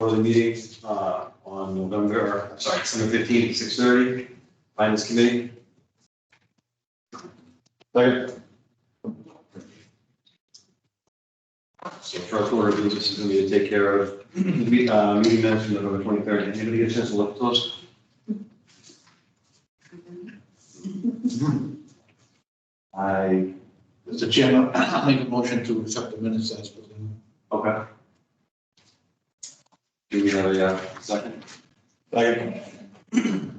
quarterly meeting on December 15th at 6:30. Finance Committee. Second. So first order of business is going to be to take care of the meeting minutes from November 23rd. Anybody get a chance to look at those? Mr. Chairman, I'll make a motion to accept the minutes as presented. Okay. Do we have a second? Second.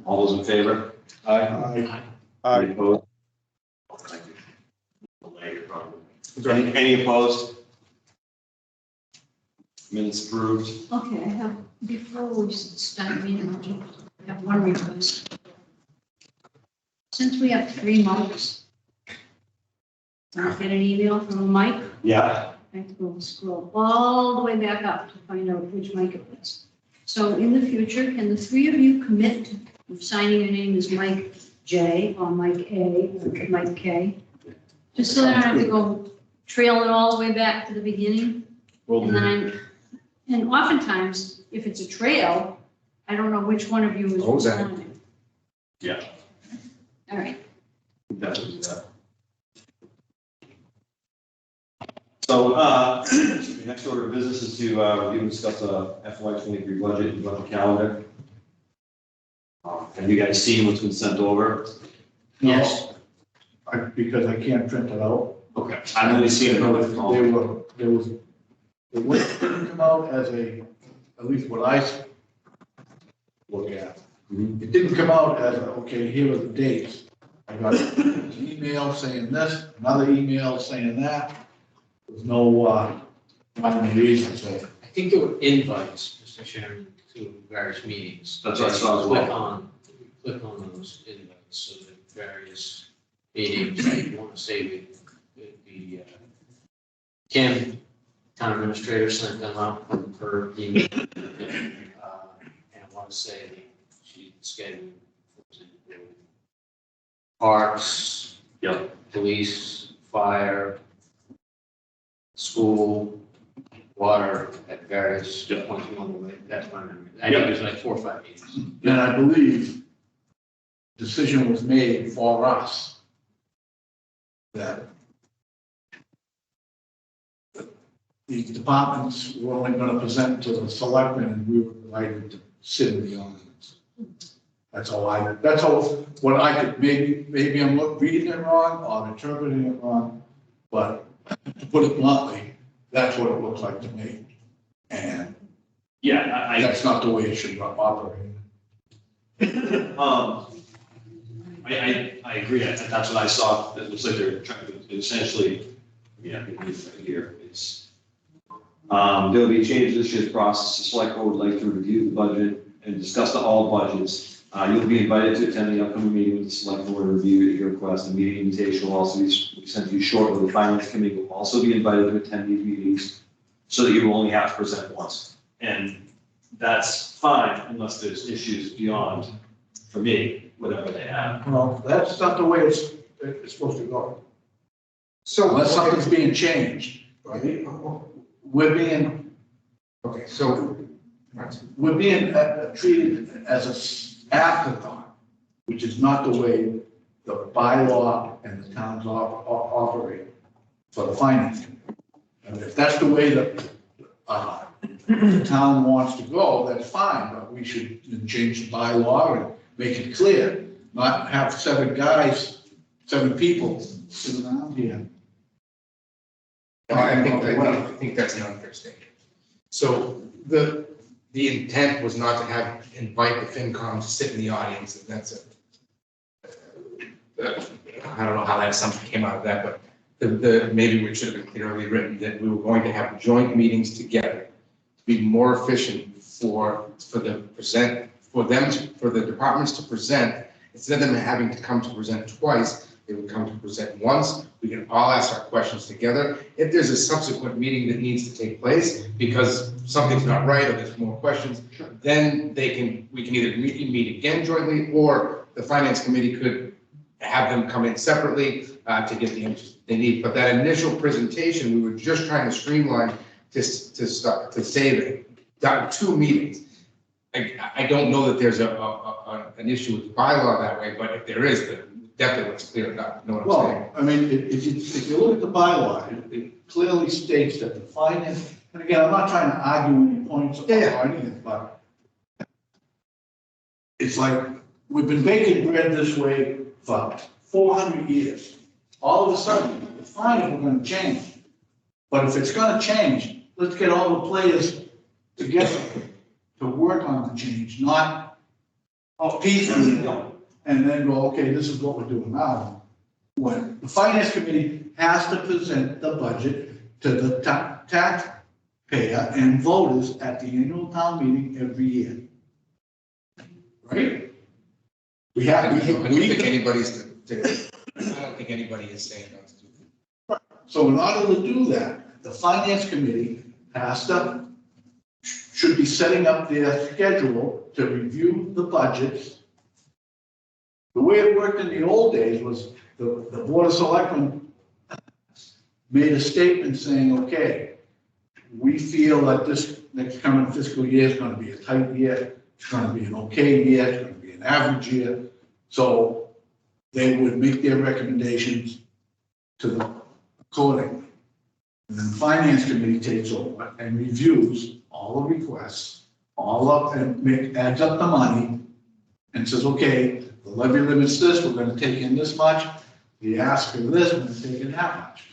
All those in favor? Aye. Any opposed? Thank you. Any opposed? Minutes approved. Okay, I have, before we start meeting, I have one request. Since we have 3 mics, I get an email from a mic, Yeah. I have to go scroll all the way back up to find out which mic it was. So in the future, can the 3 of you commit to signing your name as Mike J or Mike A or Mike K? Just so that I don't have to go trailing all the way back to the beginning. And then and oftentimes, if it's a trail, I don't know which one of you is responding. Yeah. All right. That's what we got. So, the next order of business is to review and discuss a FY23 budget and budget calendar. Have you guys seen what's been sent over? Yes. Because I can't print it out. Okay. I've only seen it over the phone. It wouldn't come out as at least what I look at. It didn't come out as, okay, here are the dates. I got an email saying this, another email saying that. There's no reason, so. I think there were invites, Mr. Chairman, to various meetings. That's what I saw as well. Click on those invites, so that various meetings, I want to say the Kim, town administrator, sent them out per email. And I want to say that she scheduled parks, police, fire, school, water at various points along the way. That's my memory. I think there's like 4 or 5 meetings. And I believe decision was made for us that these departments were only going to present to the selectmen and we were invited to sit in the audience. That's all what I could, maybe I'm reading it wrong or interpreting it wrong, but to put it bluntly, that's what it looks like to me. And that's not the way it should operate. I agree. That's what I saw. It looks like they're trying to essentially, right here. It's there'll be changes to this year's process. The select board would like to review the budget and discuss all budgets. You'll be invited to attend the upcoming meeting with the select board to review at your request. The meeting invitation will also be sent to you shortly. The finance committee will also be invited to attend these meetings so that you will only have to present once. And that's fine unless there's issues beyond, for me, whatever they have. Well, that's not the way it's supposed to go. So Unless something's being changed, right? We're being treated as an afterthought, which is not the way the bylaw and the towns operate for the finance committee. And if that's the way that the town wants to go, that's fine, but we should change the bylaw and make it clear, not have 7 people sitting around here. I think that's an unfair statement. So the intent was not to invite the FinCom to sit in the audience, and that's it. I don't know how that assumption came out of that, but maybe it should have been clearly written that we were going to have joint meetings together to be more efficient for the departments to present. Instead of them having to come to present twice, they would come to present once. We can all ask our questions together. If there's a subsequent meeting that needs to take place because something's not right or there's more questions, then we can either meet again jointly, or the finance committee could have them come in separately to get the answers they need. But that initial presentation, we were just trying to streamline to save it. two meetings. I don't know that there's an issue with the bylaw that way, but if there is, then definitely let's clear it up, you know what I'm saying? Well, I mean, if you look at the bylaw, it clearly states that the finance, and again, I'm not trying to argue any points or Yeah. anything, but it's like, we've been baking bread this way for 400 years. All of a sudden, it's fine if we're gonna change. But if it's gonna change, let's get all the players together to work on the change, not piecemeal and then go, okay, this is what we're doing now. When the finance committee has to present the budget to the taxpayer and voters at the annual town meeting every year. Right? We I have, don't think we, anybody's, I don't think anybody is saying not to do that. so in order to do that, the finance committee should be setting up their schedule to review the budgets. The way it worked in the old days was the board of selectmen made a statement saying, okay, we feel that this next coming fiscal year is gonna be a tight year, it's gonna be an okay year, it's gonna be an average year. So they would make their recommendations to the accordingly. And then the finance committee takes over and reviews all the requests, all up and adds up the money and says, okay, the levy limit's this, we're gonna take in this much. The ask for this, we're gonna take in that much.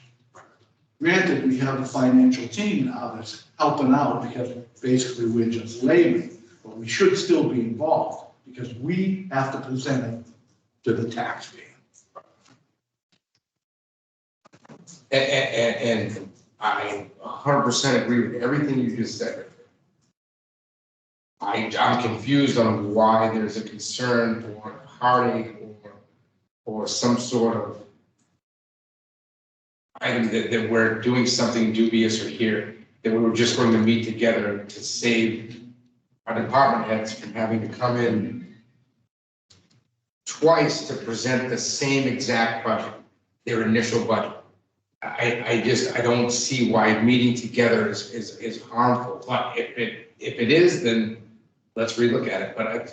Granted, we have a financial team now that's helping out because basically we're just laymen, but we should still be involved because we have to present it to the taxpayer. And I 100% agree with everything you just said. I'm confused on why there's a concern or a heartache or some sort of item that we're doing something dubious or here, that we were just going to meet together to save our department heads from having to come in twice to present the same exact budget, their initial budget. I don't see why meeting together is harmful, but if it is, then let's relook at it. But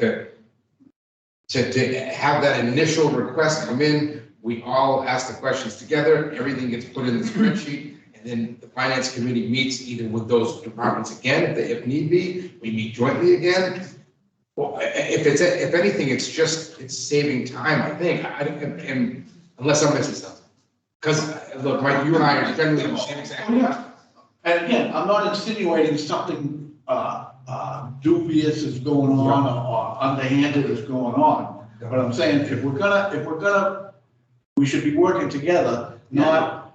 to have that initial request come in, we all ask the questions together, everything gets put in the spreadsheet, and then the finance committee meets either with those departments again, if need be, we meet jointly again. Well, if anything, it's saving time, I think, and unless I'm missing something. Because, look, Mike, you and I are generally on the same exact. And again, I'm not insinuating something dubious is going on or underhanded is going on. But I'm saying if we're gonna, we should be working together, not,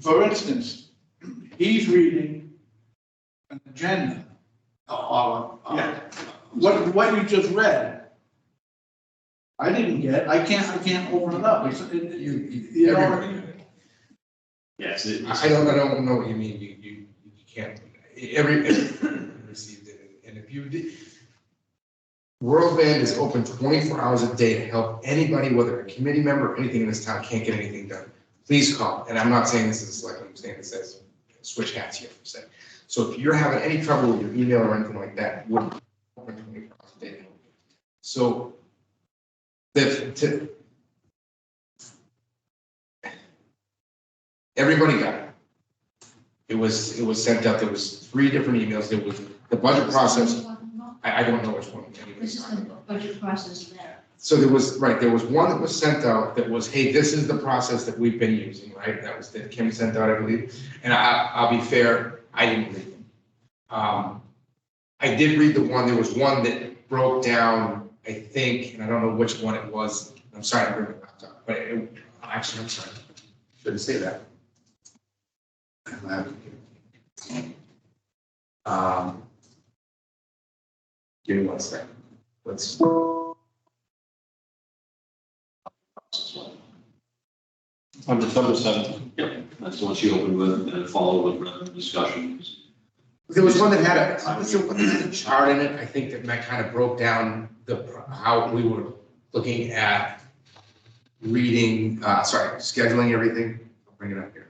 for instance, he's reading an agenda or what you just read. I didn't get, I can't open it up. You know, Yes. I don't know what you mean, you can't, every received it, and if you did, World Band is open 24 hours a day to help anybody, whether a committee member or anything in this town can't get anything done. Please call, and I'm not saying this is like, I'm saying this as switch hats here for a second. So if you're having any trouble with your email or anything like that, we're open 24 hours a day to help you. So everybody got it. It was sent out, there was 3 different emails, there was the budget process, I don't know which one. This is the budget process there. So there was one that was sent out that was, hey, this is the process that we've been using, right? That was that Kim sent out, I believe. And I'll be fair, I didn't read them. I did read the one, there was one that broke down, I think, and I don't know which one it was. I'm sorry, I bring my laptop, but actually, I'm sorry. Shouldn't say that. Give me one second. Let's. On December 7th. Yep. That's the one she opened with and followed with discussions. There was one that had a chart in it, I think that kind of broke down how we were looking at reading, scheduling everything. I'll bring it up here.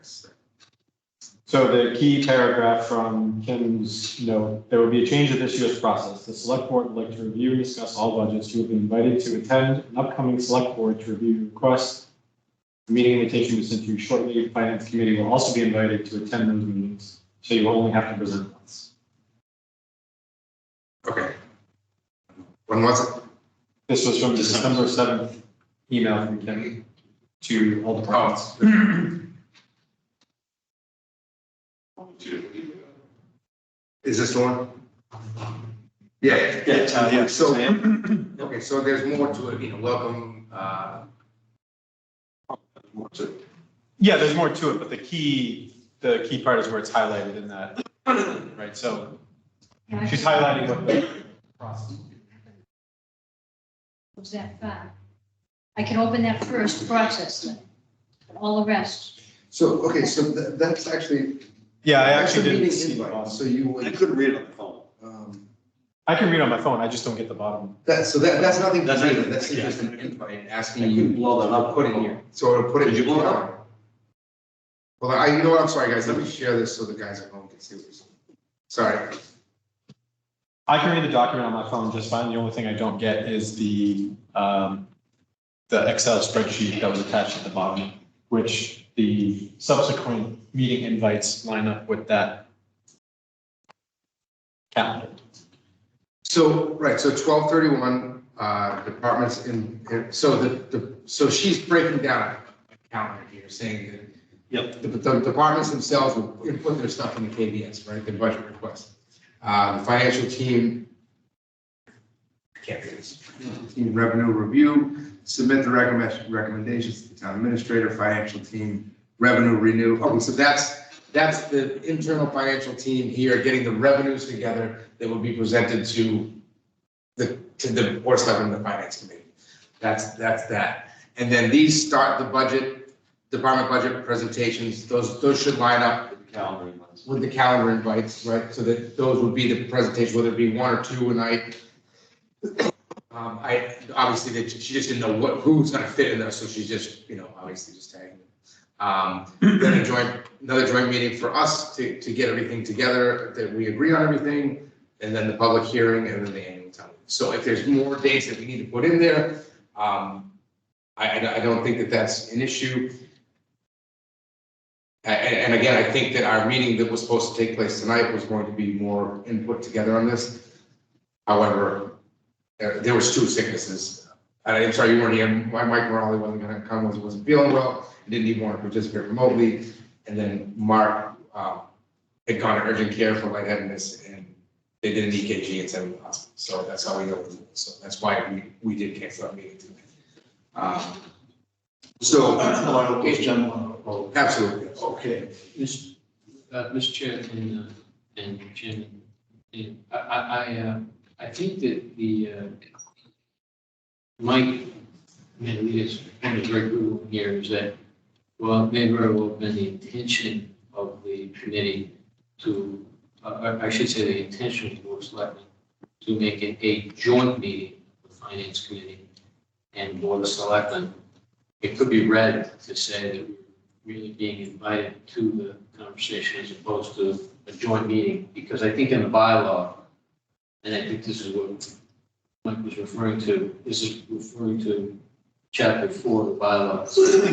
So the key paragraph from Kim's note, there will be a change of this year's process. The select board would like to review and discuss all budgets. You will be invited to attend an upcoming select board to review requests. The meeting invitation was sent to you shortly. Finance committee will also be invited to attend those meetings, so you will only have to present once. Okay. When was it? This was from the December 7th email from Kim to all departments. Is this the one? Yeah. Yeah. So, okay, so there's more to it, welcome, Yeah, there's more to it, but the key part is where it's highlighted in that, right? So Yeah, she's highlighting what the process. was that file. I can open that first, process it, but all the rest. so, okay, so that's actually. Yeah, I that's actually a didn't meeting see the invite, bottom. So you I would, couldn't read it on the phone. I can read on my phone, I just don't get the bottom. that's nothing to That's do it. with it, that's Yeah. just an invite asking I you couldn't blow that up. put it here. So it'll put it. Did you blow it up? Well, you know what, I'm sorry, guys, let me share this so the guys at home can see what you're saying. Sorry. I can read the document on my phone just fine. The only thing I don't get is the Excel spreadsheet that was attached at the bottom, which the subsequent meeting invites line up with that calendar. So, right, so 12/31, departments so she's breaking down a calendar here, saying that. Yep. The departments themselves will input their stuff in the KBS, right, their budget request. The financial team, I can't read this. Team revenue review, submit the recommendations to the town administrator, financial team, revenue renew. Okay, so that's the internal financial team here, getting the revenues together that will be presented to the board of selectmen and the finance committee. That's that. And then these start the department budget presentations, those should line up Calendar invites. with the calendar invites, right? So that those would be the presentation, whether it be one or two a night. I, obviously, she just didn't know who's gonna fit in there, so she's just, obviously just tagging. Then another joint meeting for us to get everything together, that we agree on everything, and then the public hearing, and then the annual town. So if there's more dates that we need to put in there, I don't think that that's an issue. And again, I think that our meeting that was supposed to take place tonight was going to be more input together on this. However, there was two sicknesses. I'm sorry, you weren't here. Mike Morale wasn't going to come, wasn't feeling well, didn't even want to participate remotely. And then Mark had gone to urgent care for lightheadedness, and they did an EKG and sent him to the hospital. So that's how we know. So that's why we did cancel that meeting tonight. So, absolutely. Okay. Mr. Chair and Chairman, I think that the Mike, his point is very good one here, is that, well, it may very well have been the intention of the committee to, I should say the intention of the Board of Selectmen to make it a joint meeting with the Finance Committee and Board of Selectmen. It could be read to say that we're really being invited to the conversation as opposed to a joint meeting, because I think in the bylaw, and I think this is what Mike was referring to, this is referring to chapter 4 of the bylaw.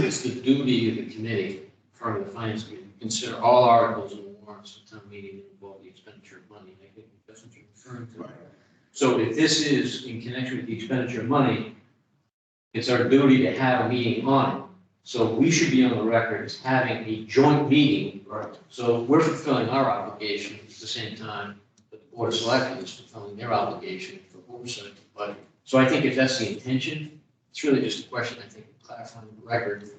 It's the duty of the committee, from the finance committee, to consider all articles and warrants of town meeting that involve the expenditure of money. I think that's what you're referring to. So if this is in connection with the expenditure of money, it's our duty to have a meeting on it. So we should be on the record as having a joint meeting. Right. So we're fulfilling our obligation at the same time that the Board of Selectmen is fulfilling their obligation for oversight of the budget. So I think if that's the intention, it's really just a question, I think, of clarifying the record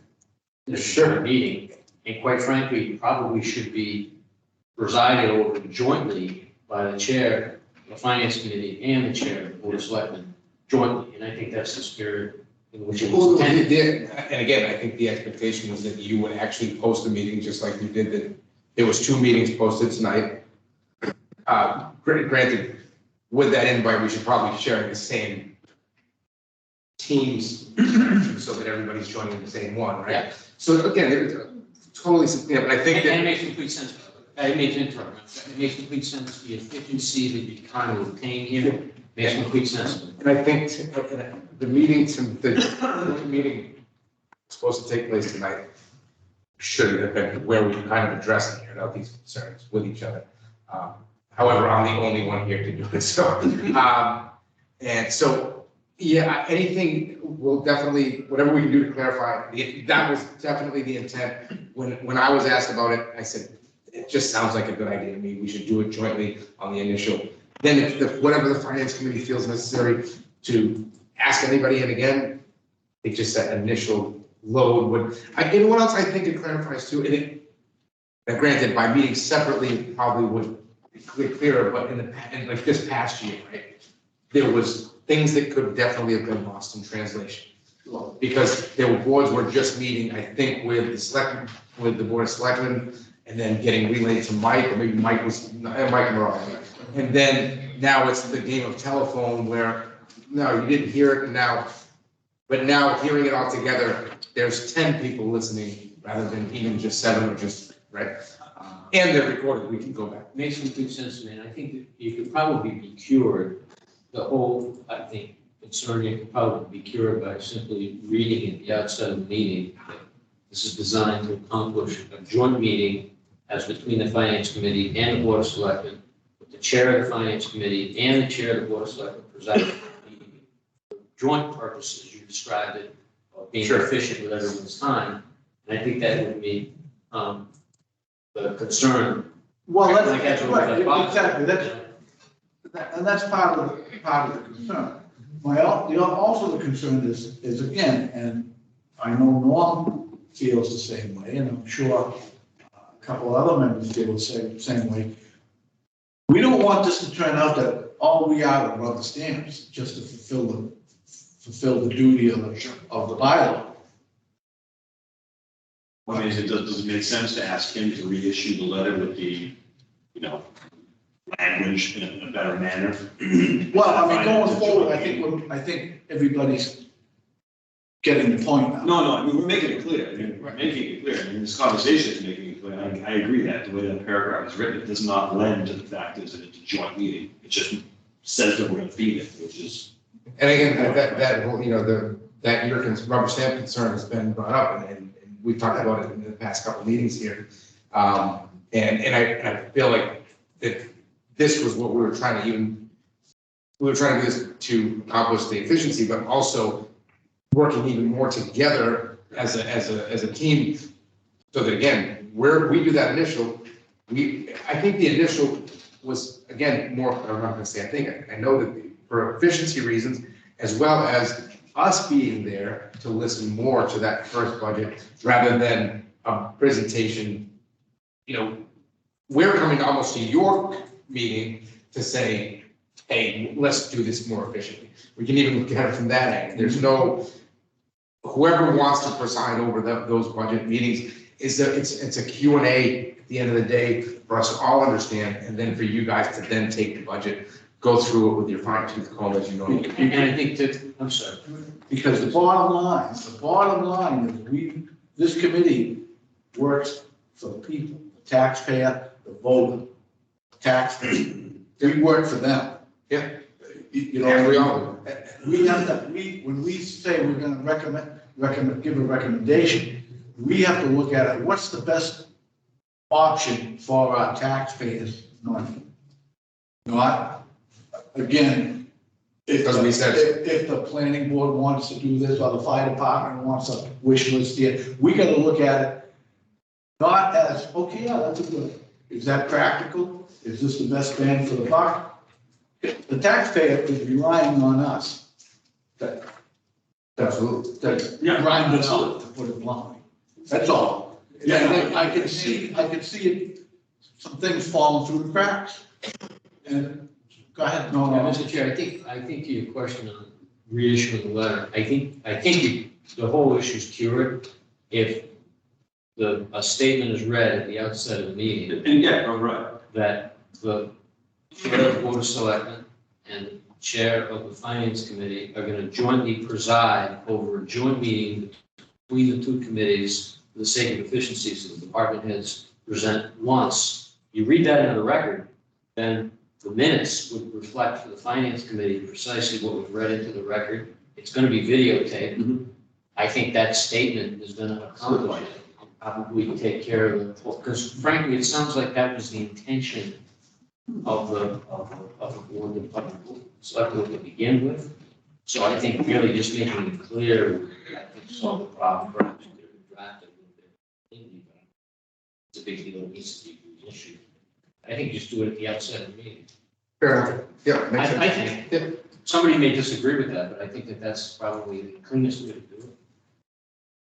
in a short meeting. And quite frankly, probably should be presided over jointly by the chair of the Finance Committee and the chair of the Board of Selectmen jointly. And I think that's the spirit in which it was intended. And again, I think the expectation was that you would actually post a meeting just like you did, that there was 2 meetings posted tonight. Granted, with that invite, we should probably share the same teams so that everybody's joining the same one, right? Yeah. So again, totally, but I think And it that, makes complete sense, by the way. It makes it makes complete sense, the efficiency that you're trying to obtain here makes complete sense. And I think the meeting, the meeting supposed to take place tonight should have been where we kind of addressed and out these concerns with each other. However, I'm the only one here to do it, so, and so, yeah, anything will definitely, whatever we can do to clarify, that was definitely the intent. When I was asked about it, I said, it just sounds like a good idea to me, we should do it jointly on the initial. Then if whatever the finance committee feels necessary to ask anybody in again, it just that initial load would, and what else I think it clarifies too, and granted, by meeting separately probably would be clearer, but in like this past year, right? There was things that could definitely have been lost in translation. Because there were boards were just meeting, I think, with the board of selectmen, and then getting relayed to Mike, or maybe Mike Morrow. And then now it's the game of telephone where, no, you didn't hear it, and now, but now hearing it all together, there's 10 people listening rather than even just 7 or just, right? And they're recorded, we can go back. Makes complete sense to me, and I think that you could probably be cured, the whole, I think, concern you could probably be cured by simply reading at the outset of the meeting. That this is designed to accomplish a joint meeting as between the finance committee and the board of selectmen, with the chair of the finance committee and the chair of the board of selectmen presiding over the meeting. For joint purposes, you described it, of being Sure. efficient with everyone's time, and I think that would meet the concern. Well, Like that's, what right, Bob exactly, said. and that's part of the concern. Also the concern is again, and I know Norm feels the same way, and I'm sure a couple other members feel the same way. We don't want this to turn out that all we are rubber stamps, just to fulfill the duty of the bylaw. I mean, does it make sense to ask him to reissue the letter with the, language in a better manner? Well, I mean, going forward, I think everybody's getting the point now. No, I mean, we're making it clear. We're making it clear. I mean, this conversation is making it clear. I agree that the way that paragraph is written, it does not lend to the fact that it's a joint meeting. It just says that we're going to feed it, which is. And again, that whole, that your rubber stamp concern has been brought up, and we've talked about it in the past couple of meetings here. And I feel like that this was what we were trying to do this to accomplish the efficiency, but also working even more together as a team. So that again, where we do that initial, I think the initial was, again, more, I'm not gonna say, I know that for efficiency reasons, as well as us being there to listen more to that first budget rather than a presentation. We're coming almost to your meeting to say, hey, let's do this more efficiently. We can even look at it from that end. There's no, whoever wants to preside over those budget meetings, it's a Q&A at the end of the day for us to all understand, and then for you guys to then take the budget, go through it with your fine tooth comb, as you know. And I think that, I'm sorry. Because the bottom line is this committee works for the people, the taxpayer, the voter, the taxpayer. We work for them. Yeah. And we all when we say we're gonna give a recommendation, we have to look at it, what's the best option for our taxpayers' money? Not, again, if Doesn't make sense. if the planning board wants to do this, or the fire department wants a wish list here, we gotta look at it not as, okay, yeah, that's a good, is that practical? Is this the best bang for the buck? The taxpayer is relying on us to grind it out, to put it bluntly. That's all. Yeah, I can see it, some things falling through the cracks. And, go ahead, no. Mr. Chair, I think to your question on reissuing the letter, I think the whole issue is cured if a statement is read at the outset of the meeting. And yeah, right. That the chair of the board of selectmen and chair of the finance committee are going to jointly preside over a joint meeting between the two committees for the sake of efficiency, so the department heads present once you read that into the record, then the minutes would reflect for the finance committee precisely what was read into the record. It's gonna be videotaped. Mhm. I think that statement is gonna accomplish it, and probably take care of the, because frankly, it sounds like that was the intention of the board, select board to begin with. So I think really just making it clear, I think solve the problem, perhaps could have been drafted a little bit cleanly, but it's a big deal, it needs to be reissued. I think just do it at the outset of the meeting. Fair enough. Yeah, makes sense. I think, Yeah. somebody may disagree with that, but I think that that's probably the cleanest way to do it.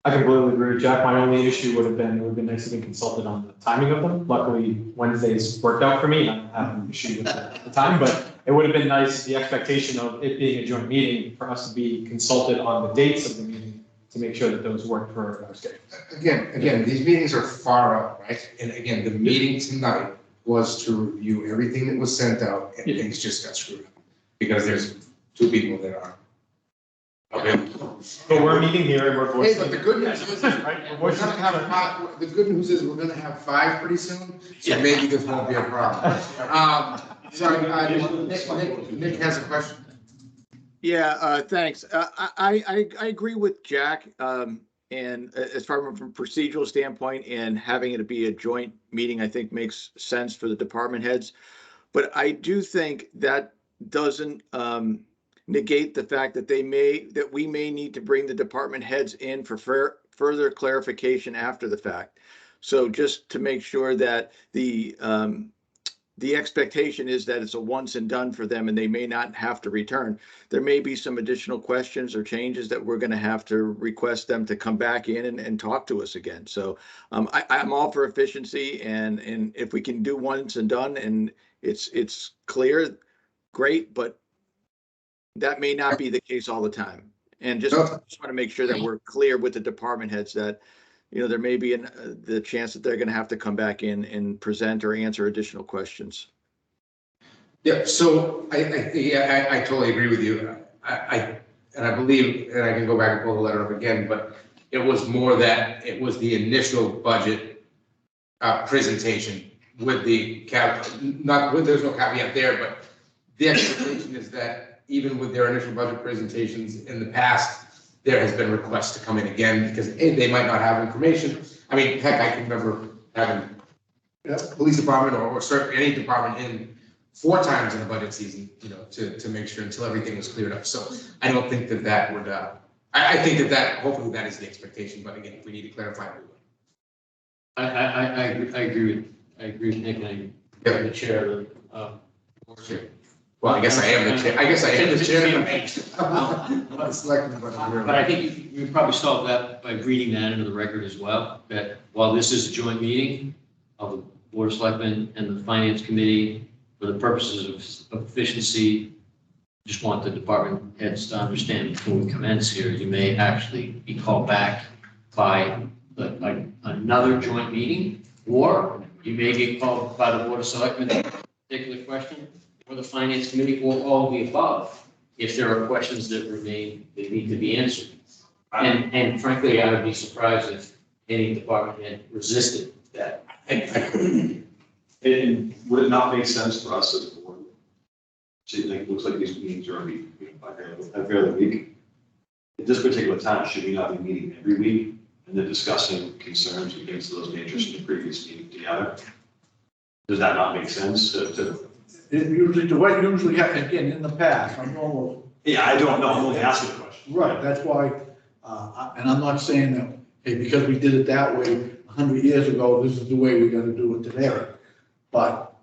I completely agree with Jack. My only issue would have been, it would have been nice to be consulted on the timing of them. Luckily, Wednesdays worked out for me, and I don't have an issue with the time, but it would have been nice, the expectation of it being a joint meeting, for us to be consulted on the dates of the meeting to make sure that those work for our schedule. Again, these meetings are far out, right? And again, the meeting tonight was to review everything that was sent out, and Yeah. things just got screwed up. Because there's two people that are. Okay. But we're meeting here and we're Hey, voicing. but the good news is, Right? we're gonna have five, the good news is we're gonna have five pretty soon, so maybe this won't be a problem. Sorry, Nick has a question. Yeah, thanks. I agree with Jack, and as far from a procedural standpoint and having it be a joint meeting, I think makes sense for the department heads. But I do think that doesn't negate the fact that we may need to bring the department heads in for further clarification after the fact. So just to make sure that the expectation is that it's a once and done for them and they may not have to return. There may be some additional questions or changes that we're going to have to request them to come back in and talk to us again. So I'm all for efficiency, and if we can do once and done and it's clear, great, but that may not be the case all the time. And just want to make sure that we're clear with the department heads that, you know, there may be the chance that they're going to have to come back in and present or answer additional questions. Yeah, so I totally agree with you. And I believe, and I can go back and pull the letter up again, but it was more that it was the initial budget presentation with the there's no caveat there, but the expectation is that even with their initial budget presentations in the past, there has been requests to come in again because they might not have information. I mean, heck, I can remember having police department or certainly any department in 4 times in a budget season, you know, to make sure until everything was cleared up. So I don't think that would, I think that hopefully that is the expectation, but again, if we need to clarify, we will. I agree with Nick, and I'm the chair of the Well, I guess I am the chair. I guess I am the chair. I'm not selecting, but I'm But I think you probably solved that by reading that into the record as well, that while this is a joint meeting of the Board of Selectmen and the Finance Committee, for the purposes of efficiency, just want the department heads to understand before we commence here, you may actually be called back by another joint meeting, or you may get called by the Board of Selectmen on a particular question, or the Finance Committee, or all of the above, if there are questions that remain that need to be answered. And frankly, I would be surprised if any department had resisted that. And would it not make sense for us as a board? See, like, looks like these meetings are every other week. At this particular time, should we not be meeting every week and then discussing concerns and things of those natures in the previous meeting together? Does that not make sense to? It usually, the way it usually happens, again, in the past, I'm almost. Yeah, I don't know. I'm only asking a question. Right, that's why, and I'm not saying that, hey, because we did it that way 100 years ago, this is the way we're gonna do it today. But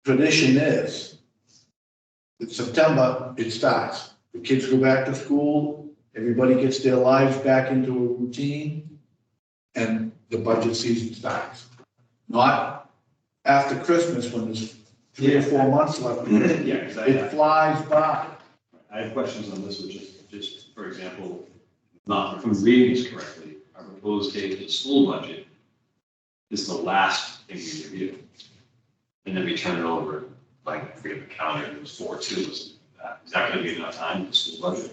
tradition is, in September, it starts. The kids go back to school, everybody gets their lives back into a routine, and the budget season starts. Not after Christmas when there's 3 or 4 months left. Yeah, exactly. It flies by. I have questions on this, which is just, for example, not, if I'm reading this correctly, our proposed date of the school budget is the last thing we review. And then we turn it over, like, I forget the calendar, it was 4/2 or something like that. Is that gonna be enough time for the school budget?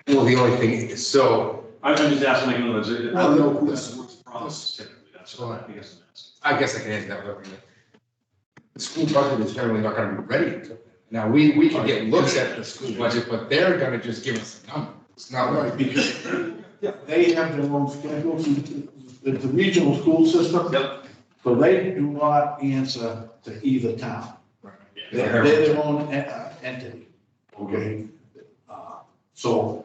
Well, the only thing is, so, I'm just asking, like, in other words, Well, no, this works process typically. That's what I guess I'm asking. I guess I can answer that way. The school budget is generally not gonna be ready. Now, we can get looks at the school budget, but they're gonna just give us a number. It's not Right, like, because they have their own schedules, it's a regional school system. Yep. So they do not answer to either town. They're their own entity, okay? So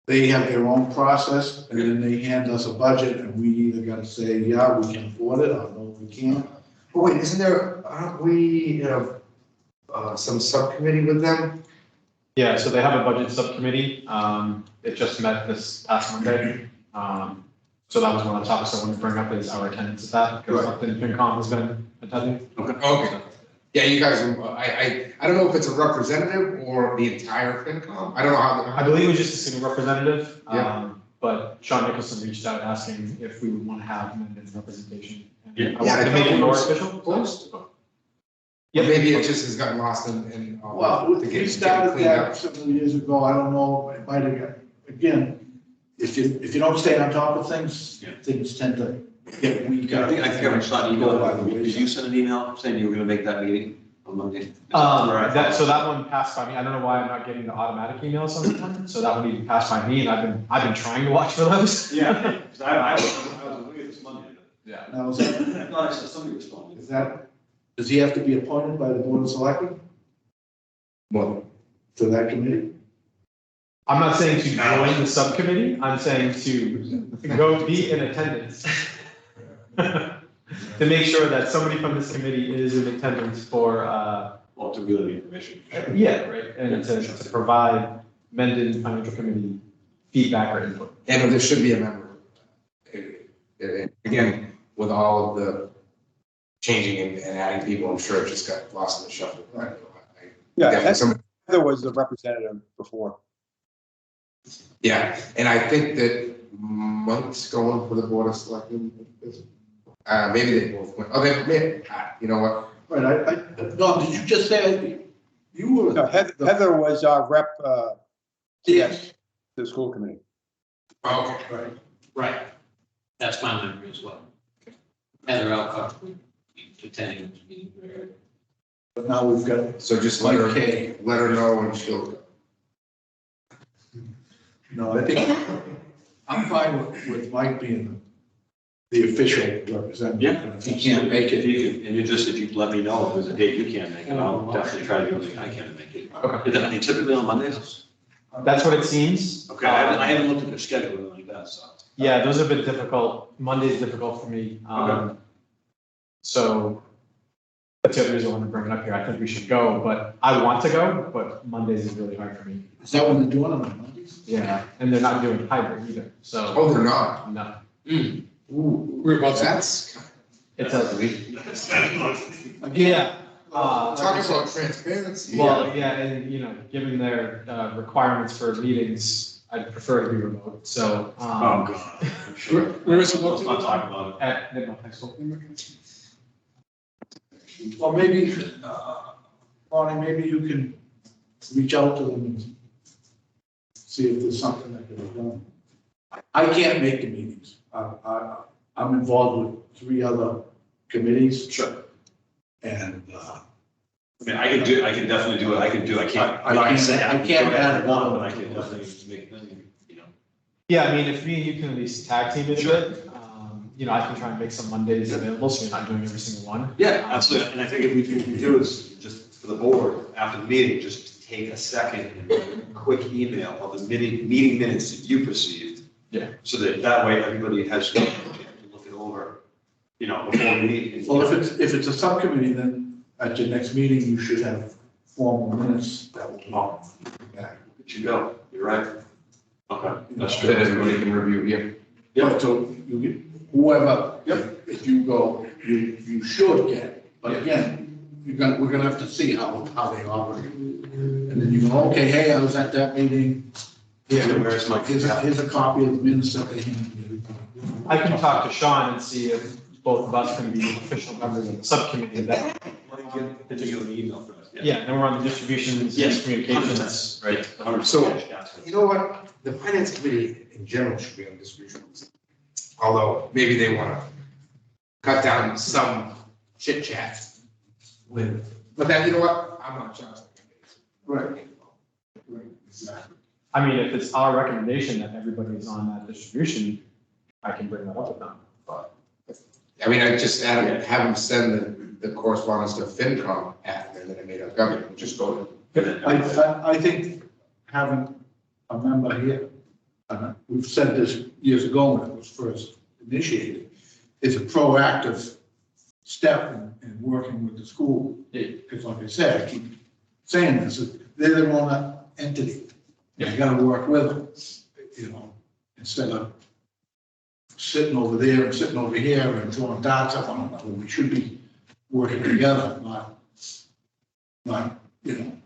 they have their own process, and then they hand us a budget, and we either gotta say, yeah, we can afford it, or no, we can't. oh wait, isn't there, aren't we have some subcommittee with them? Yeah, so they have a budget subcommittee. It just met this past Monday. So that was one of the topics I wanted to bring up is our attendance at that, because Upton FinCom has been attending. Okay. Yeah, you guys, I don't know if it's a representative or the entire FinCom. I don't know how. I believe it was just a single representative. Yeah. But Sean Nicholson reached out asking if we would want to have Mendon's representation. And Yeah. I wanted to make it more official. Close. Yeah. Maybe it just has gotten lost in. Well, to we get started cleaned up. that several years ago, I don't know, it might have, again, if you don't stay on top of things, Yeah. things tend to get weak. I think I shot an email. Did you send an email saying you were gonna make that meeting on Monday? So that one passed by me. I don't know why I'm not getting the automatic emails on that one. So that one even passed by me, and I've been trying to watch for those. Yeah, I was away this Monday. Yeah. Now, I thought I saw somebody responding. does he have to be appointed by the board of selectmen Well, to that committee? I'm not saying to join the subcommittee. I'm saying to go be in attendance. To make sure that somebody from this committee is in attendance for, Well, to relay the information. yeah, right, and to provide Mendon Financial Committee feedback or input. and there should be a member. Again, with all of the changing and adding people, I'm sure it just got lost in the shuffle. Yeah, Definitely some- Heather was the representative before. Yeah, and I think that Monk's going for the board of selectmen. Maybe they both went, oh, they, you know what? Right, Don, did you just say you were? No, Heather was our rep, Yes. to the school committee. Okay. Right. Right. That's my memory as well. Heather Alcock attending the meeting. But now we've got So just Mike Kay. let her know and she'll go. No, I think, I'm fine with Mike being the official representative. Yeah. If he can't make If it. you can, and you just, if you let me know if there's a date you can't make it, I'll definitely try to do everything I can to make it. Okay. Is that, I mean, typically on Mondays? That's what it seems. Okay, I haven't looked at their schedule or anything like that, so. Yeah, those have been difficult. Monday's difficult for me. Okay. So that's the other reason I want to bring it up here. I think we should go, but I want to go, but Mondays is really hard for me. Is that when they're doing it on Mondays? Yeah, and they're not doing hybrid either, so, Oh, they're not. no. We're about that's. It's a, yeah. Talking about transparency. Well, yeah, and, you know, given their requirements for meetings, I'd prefer to be remote, so. Oh, God. Where is it Let's located? not talk about it. At Midland High School. Well, maybe, Bonnie, maybe you can reach out to them and see if there's something that can be done. I can't make the meetings. I'm involved with 3 other committees. Sure. And, I mean, I can definitely do it, I can't. I can't add one, but I can definitely make, you know. Yeah, I mean, if me and you can at least tag team it a bit, you know, I can try and make some Mondays available, so you're not doing every single one. Yeah, absolutely, and I think if we do is just for the board, after the meeting, just take a second and write a quick email of the meeting minutes that you perceived. Yeah. So that way, everybody has a chance to look it over, you know, before we meet. and- well, if it's a subcommittee, then at your next meeting, you should have formal minutes that will be. Oh, There you go, you're right. Okay, that's That true. everybody can review, yeah. Yeah, so you, whoever, if you go, you should get, but again, we're gonna have to see how they operate. And then you go, okay, hey, I was at that meeting. Yeah, where's my? Here's a copy of the minutes that they handed. I can talk to Sean and see if both of us can be official members of the subcommittee of that. Did you get an email from us? Yeah, and we're on the distributions, Yes, communications. Right. So, you know what, the finance committee in general should be on distributions. Although, maybe they wanna cut down some chit chat with, but then, you know what, I'm not just. Right. Right, exactly. I mean, if it's our recommendation that everybody's on that distribution, I can bring that up with them, but. I mean, I just have them send the correspondence to FinCom after they made up government, and just go to. I think having a member here, we've said this years ago when it was first initiated, is a proactive step in working with the school. Because like I said, I keep saying this, they're their own entity. You gotta work with them, you know, instead of sitting over there and sitting over here and throwing darts up on another. We should be working together, not, you know,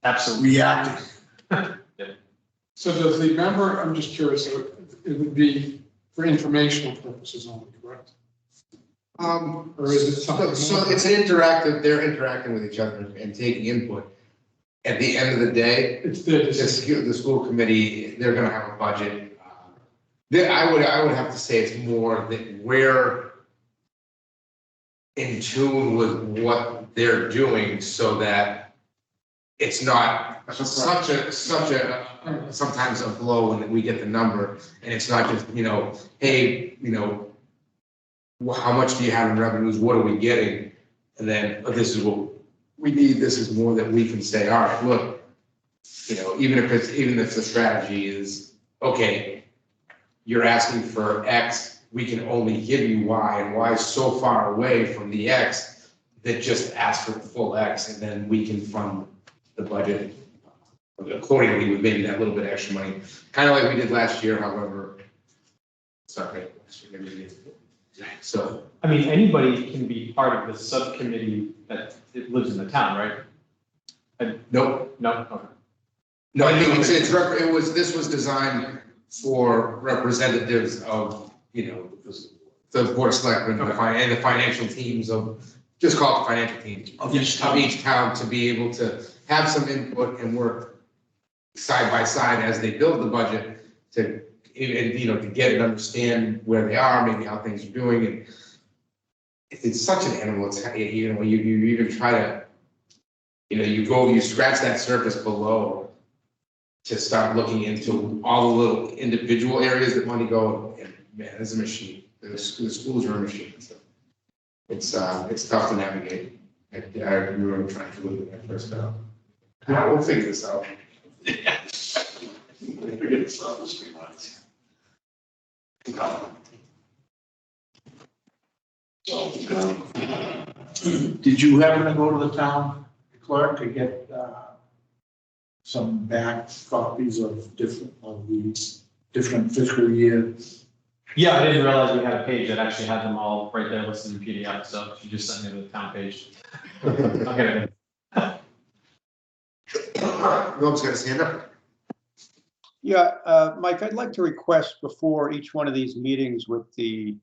Absolutely. reacting. So does the member, I'm just curious, it would be for informational purposes only, correct? Or is it something? So it's an interactive, they're interacting with each other and taking input. At the end of the day, It's their the decision. school committee, they're gonna have a budget. I would have to say it's more that we're in tune with what they're doing so that it's not such a, sometimes a blow when we get the number and it's not just, you know, hey, you know, how much do you have in revenues? What are we getting? And then, oh, this is what we need. This is more that we can say, all right, look, you know, even if the strategy is, okay, you're asking for X, we can only give you Y, and Y is so far away from the X that just ask for the full X, and then we can fund the budget accordingly with maybe that little bit of extra money, kind of like we did last year, however, it's not great last year, maybe we did. So, I mean, anybody can be part of the subcommittee that it lives in the town, right? nope, No, okay. no, I think this was designed for representatives of, you know, the board of selectmen and the financial teams of, just call it the financial teams Of each town to be able to have some input and work side by side as they build the budget to, and, you know, to get and understand where they are, maybe how things are doing. And it's such an animal, it's, you know, you even try to, you know, you scratch that surface below to start looking into all the little individual areas that money go, and man, it's a machine. The schools are a machine. So it's tough to navigate. I remember trying to look at that first out. We'll figure this out. We'll figure this out in 3 months. Did you happen to go to the town clerk to get some back copies of the different fiscal years? Yeah, I didn't realize we had a page that actually had them all right there listed in PDF, so she just sent me to the town page. Okay. Rob's got his hand up. Yeah, Mike, I'd like to request before each one of these meetings with the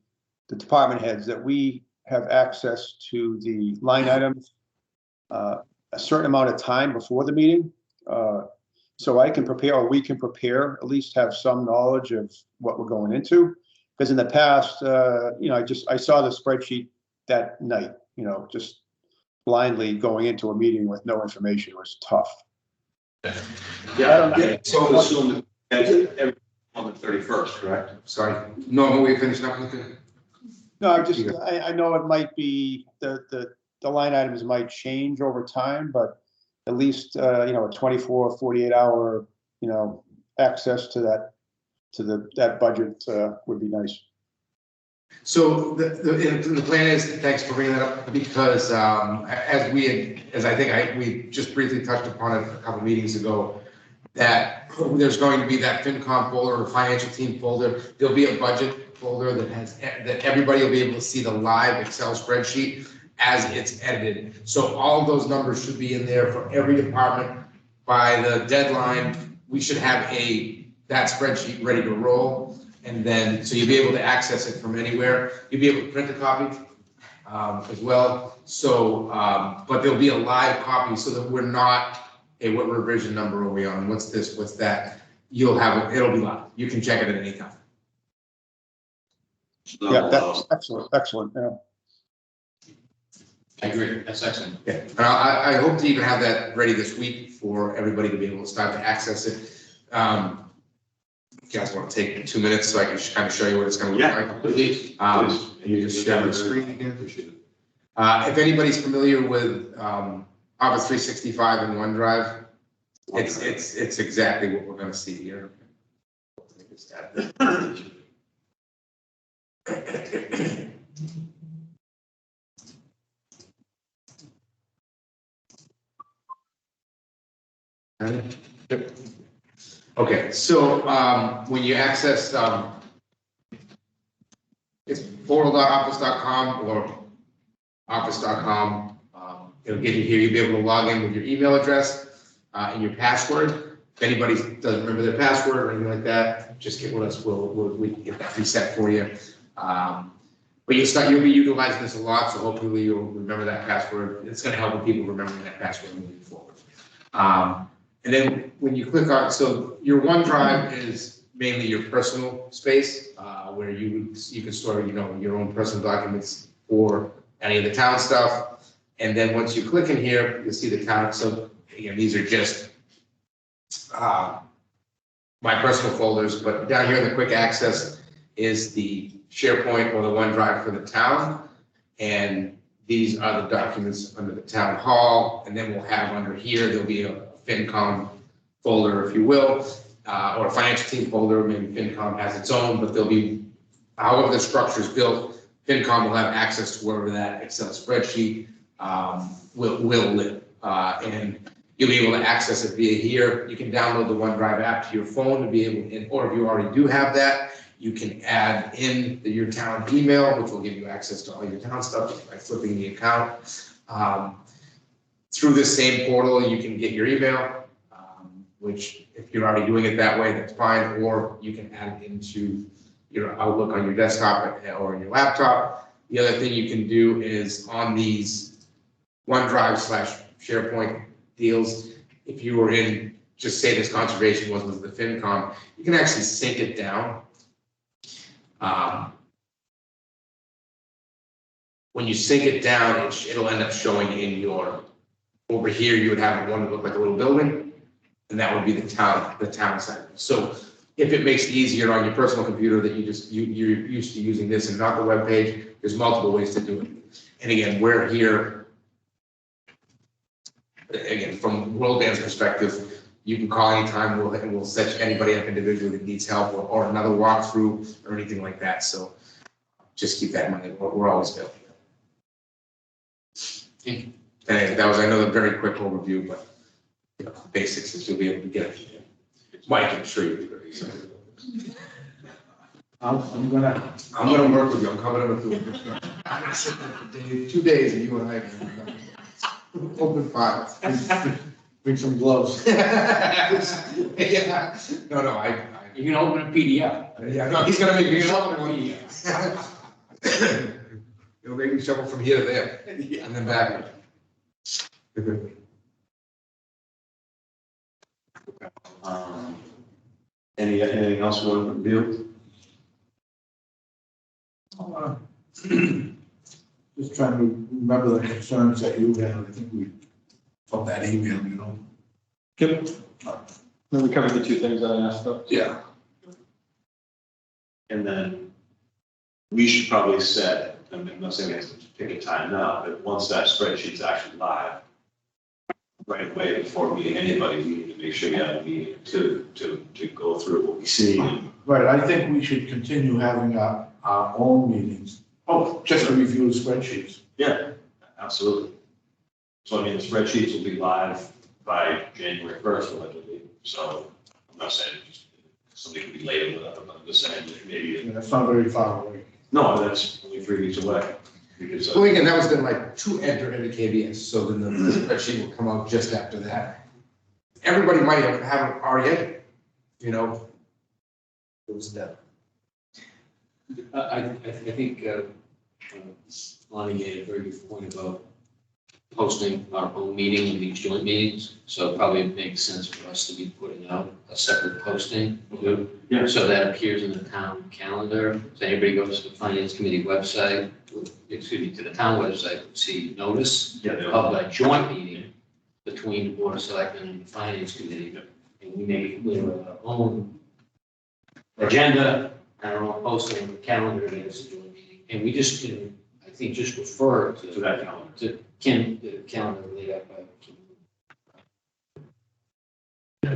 department heads that we have access to the line items a certain amount of time before the meeting. So I can prepare, or we can prepare, at least have some knowledge of what we're going into. Because in the past, you know, I saw the spreadsheet that night, you know, just blindly going into a meeting with no information was tough. Yeah, I don't get it. So assume that every on the 31st, correct? Sorry. No, we finished up with it. No, I know it might be, the line items might change over time, but at least, you know, a 24, 48 hour, you know, access to that budget would be nice. So the plan is, thanks for bringing that up, because as I think we just briefly touched upon it a couple meetings ago, that there's going to be that FinCom folder or financial team folder. There'll be a budget folder that everybody will be able to see the live Excel spreadsheet as it's edited. So all of those numbers should be in there for every department. By the deadline, we should have that spreadsheet ready to roll. And then, so you'll be able to access it from anywhere. You'll be able to print a copy as well. So, but there'll be a live copy so that we're not, hey, what revision number are we on? What's this, what's that? You'll have it, it'll be live. You can check it at any time. Yeah, that's excellent, yeah. I agree, that's excellent. Yeah, and I hope to even have that ready this week for everybody to be able to start to access it. If you guys want to take 2 minutes so I can kind of show you what it's going to look like. Please. You just share the screen again. Appreciate it. If anybody's familiar with Office 365 and OneDrive, it's exactly what we're going to see here. Okay, so when you access it's portal.office.com or office.com, it'll get you here. You'll be able to log in with your email address and your password. If anybody doesn't remember their password or anything like that, just get with us. We can get that reset for you. But you'll be utilizing this a lot, so hopefully you'll remember that password. It's going to help with people remembering that password moving forward. And then when you click on, so your OneDrive is mainly your personal space, where you can store, your own personal documents for any of the town stuff. And then once you click in here, you'll see the town. So again, these are just my personal folders, but down here in the quick access is the SharePoint or the OneDrive for the town. And these are the documents under the town hall. And then we'll have under here, there'll be a FinCom folder, if you will, or a financial team folder. Maybe FinCom has its own, but there'll be, however the structure is built, FinCom will have access to wherever that Excel spreadsheet will live. And you'll be able to access it via here. You can download the OneDrive app to your phone to be able, or if you already do have that, you can add in your town email, which will give you access to all your town stuff by flipping the account. Through this same portal, you can get your email, which if you're already doing it that way, that's fine, or you can add it into your Outlook on your desktop or your laptop. The other thing you can do is on these OneDrive/SharePoint deals, if you were in, just say this conservation was the FinCom, you can actually sync it down. When you sync it down, it'll end up showing in your, over here, you would have one that look like a little building, and that would be the town side. So if it makes it easier on your personal computer that you're used to using this and not the web page, there's multiple ways to do it. And again, we're here, again, from World Band's perspective, you can call anytime and we'll set anybody up individually that needs help or another walkthrough or anything like that. So just keep that in mind. We're always available. And that was, I know, a very quick overview, but basics is you'll be able to get it. Mike, I'm sure you'll be very excited. I'm gonna work with you. I'm coming over to it. I'm gonna sit there for 2 days and you and I can open files. Bring some gloves. Yeah. No, You can open a PDF. yeah, no, he's gonna make me You can shovel open a one. PDF. He'll make me shovel from here to there and then back. Anything else we want to review? Just trying to remember the concerns that you had. I think we, from that email, Yep. Then we covered the two things that I asked about. Yeah. And then we should probably set, I'm not saying we have to pick a time now, but once that spreadsheet's actually live, right away before meeting anybody, we need to make sure you have a meeting to go through what we see. Right, I think we should continue having our own meetings. Oh, just to review the spreadsheets. Yeah, absolutely. So I mean, the spreadsheets will be live by January 1st, allegedly. So I'm not saying just somebody could be late with that, but I'm just saying that maybe. Yeah, that's not very far away. No, that's only 3 weeks away. Because, Well, again, that was then like to enter into KBS, so then the spreadsheet will come out just after that. Everybody might have it already entered, It was done. I think Lonnie made a very good point about posting our own meeting, these joint meetings. So it probably makes sense for us to be putting out a separate posting. Yeah. So that appears in the town calendar. So anybody goes to the finance committee website, excuse me, to the town website, see notice Yeah. of a joint meeting between the board of selectmen and the finance committee. And we make our own agenda and our own posting on the calendar that it's a joint meeting. And we just can, I think, just refer To to that calendar. to Kim, the calendar laid out by Kim.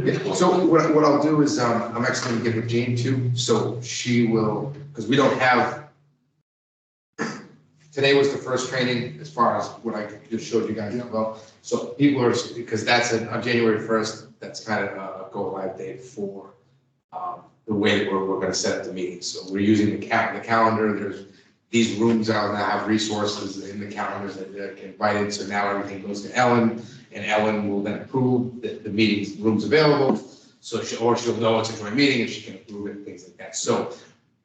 Yeah, so what I'll do is, I'm actually gonna get with Jane too, so she will, because we don't have, today was the first training as far as what I just showed you guys about. So people are, because that's on January 1st, that's kind of a go live date for the way that we're gonna set up the meeting. So we're using the calendar, there's these rooms out now have resources in the calendars that they're invited, so now everything goes to Ellen, and Ellen will then approve that the meeting's room's available. So she'll know it's a joint meeting and she can approve it, things like that. So,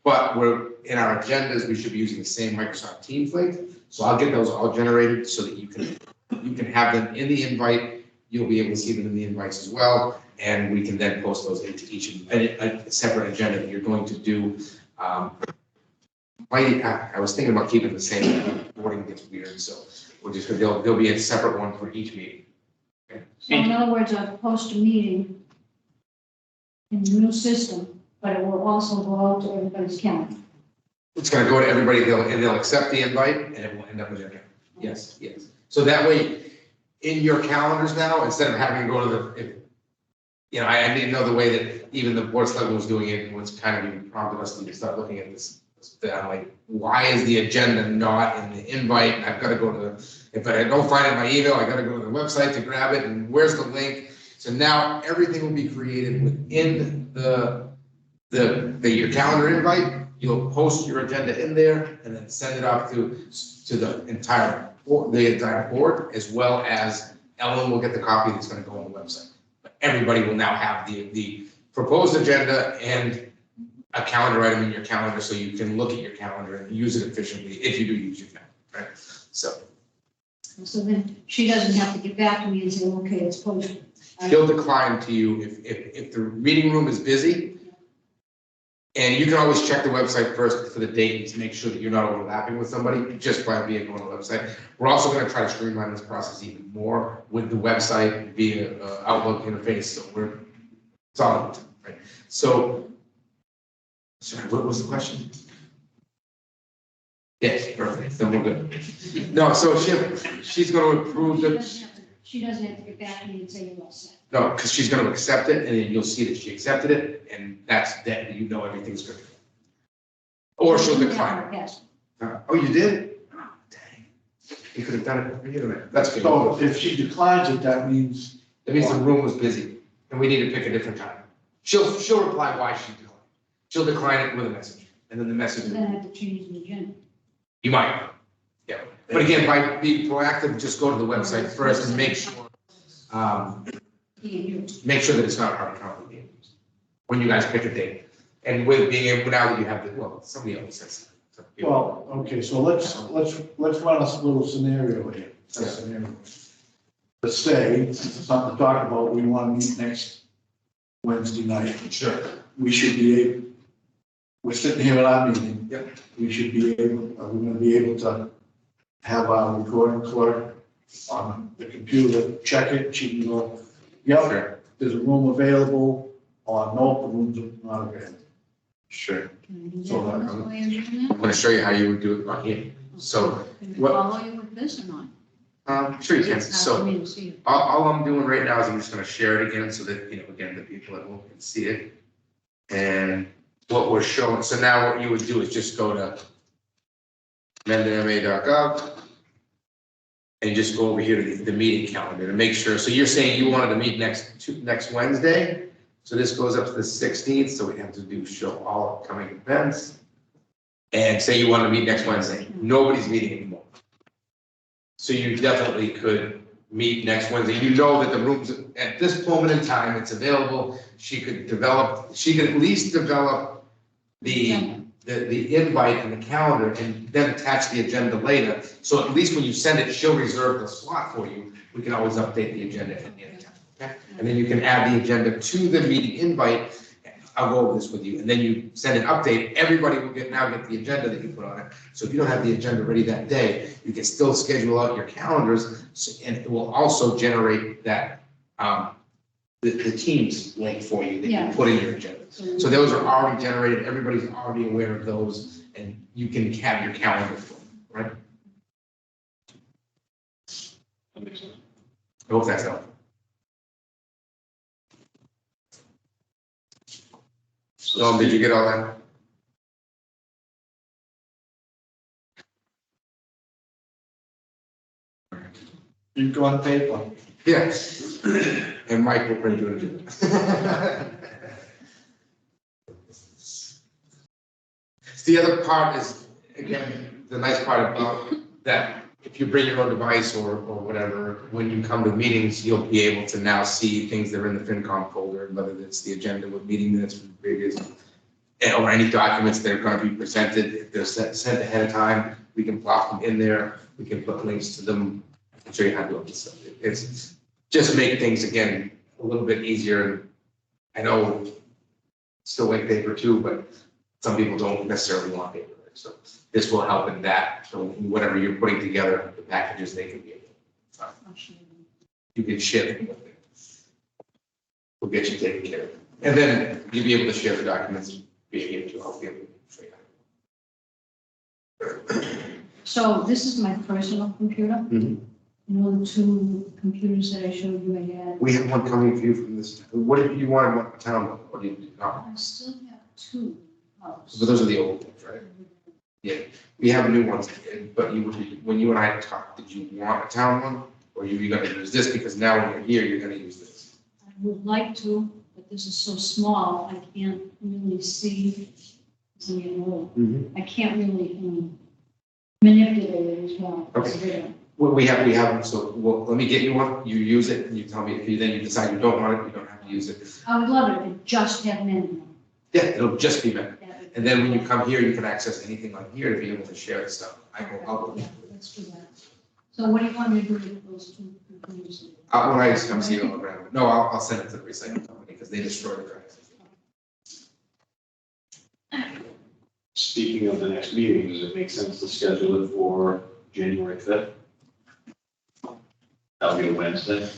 but we're, in our agendas, we should be using the same Microsoft Teams link. So I'll get those all generated so that you can have them in the invite. You'll be able to see them in the invites as well. And we can then post those into each, a separate agenda that you're going to do. I was thinking about keeping the same, wording gets weird, so we'll just, there'll be a separate one for each meeting. So in other words, I'll post a meeting in the new system, but it will also go out to everybody's calendar. It's gonna go to everybody, they'll accept the invite, and it will end up in their calendar. Yes, yes. So that way, in your calendars now, instead of having to go to I didn't know the way that even the board of selectmen was doing it, and what's kind of even prompted us to start looking at this. I'm like, why is the agenda not in the invite? I've got to go to, if I don't find it in my email, I got to go to the website to grab it, and where's the link? So now everything will be created within your calendar invite. You'll post your agenda in there and then send it off to the entire board, as well as Ellen will get the copy that's going to go on the website. But everybody will now have the proposed agenda and a calendar item in your calendar, so you can look at your calendar and use it efficiently if you do use your calendar, right? So So then she doesn't have to get back to me and say, okay, it's posted. she'll decline to you if the meeting room is busy. And you can always check the website first for the date to make sure that you're not overlapping with somebody just by being on the website. We're also going to try to streamline this process even more with the website via Outlook interface. So it's all right. So, sorry, what was the question? Yes, perfect. Then we're good. No, so she's going to approve She doesn't have to get back to me and say you're all set. No, because she's going to accept it, and then you'll see that she accepted it, and that's that, everything's good. Or she'll decline. Yes. Oh, you did? Oh, dang. You could have done it for you. That's good. So if she declines it, that means, That means the room was busy, and we need to pick a different time. She'll reply why she declined. She'll decline it with a message, and then the message, So then I have to change the agenda. you might. Yeah, but again, by being proactive, just go to the website first and make sure, make sure that it's not hard to complicate when you guys pick a date. And with being able, now that you have the, well, somebody else says. well, okay, so let's run a little scenario here. A Yeah. scenario. Let's say, it's something to talk about, we want to meet next Wednesday night. Sure. We should be we're sitting here at our meeting. Yep. We should be able, are we gonna be able to have our recording clerk on the computer, check it, she can go, yep, there's a room available, or no, the room's not available. Sure. Can I do So that that- this way and do I'm that? gonna show you how you would do it on here. So, Can what- I follow you with this or not? Sure you can. It's not for So me to see. all I'm doing right now is I'm just gonna share it again so that, again, the people at home can see it. And what we're showing, so now what you would do is just go to mendonma.gov and just go over here to the meeting calendar to make sure. So you're saying you wanted to meet next Wednesday? So this goes up to the 16th, so we have to show all upcoming events. And say you want to meet next Wednesday, nobody's meeting anymore. So you definitely could meet next Wednesday. You know that the rooms, at this moment in time, it's available. She could at least develop the the invite and the calendar and then attach the agenda later. So at least when you send it, she'll reserve the slot for you. We can always update the agenda at the end of time. Okay? And then you can add the agenda to the meeting invite. I'll go over this with you. And then you send an update. Everybody will now get the agenda that you put on it. So if you don't have the agenda ready that day, you can still schedule out your calendars. And it will also generate that, the Teams link for you that you Yeah. put in your agenda. So those are already generated, everybody's already aware of those, and you can have your calendar for them, right? That makes sense. I hope that's helpful. Tom, did you get all that? You go on paper. Yes. And Mike will print you an agenda. The other part is, again, the nice part about that, if you bring your own device or whatever, when you come to meetings, you'll be able to now see things that are in the FinCom folder, whether it's the agenda with meeting minutes from the previous, or any documents that are going to be presented. If they're sent ahead of time, we can plop them in there. We can put links to them and show you how to do it. So it's just make things, again, a little bit easier. I know still like paper too, but some people don't necessarily want paper. So this will help in that. So whatever you're putting together, the packages, they can be able, you can share them with it. We'll get you taken care of. And then you'll be able to share the documents via email too. I'll be able to show you. So this is my personal computer. Mhm. You know, the two computers that I showed you I had. We have one coming for you from this. What if you wanted one town? Or do you not? I still have two. But those are the old ones, right? Yeah, we have new ones, but when you and I talked, did you want a town one? Or you gonna use this because now when you're here, you're gonna use this? I would like to, but this is so small, I can't really see. So, you know, I can't really manipulate it as well. Okay. Well, we have them, so let me get you one, you use it, and you tell me if you decide you don't want it, you don't have to use it. I would love it, if just have menu. Yeah, it'll just be meant. That would- And then when you come here, you can access anything on here to be able to share the stuff. I'll Yeah, let's do that. So what do you want me to do with those two computers? when I just come see you, I'll grab it. No, I'll send it to the recycling company because they destroy the drives. Speaking of the next meeting, does it make sense to schedule it for January 5th? That'll be a Wednesday.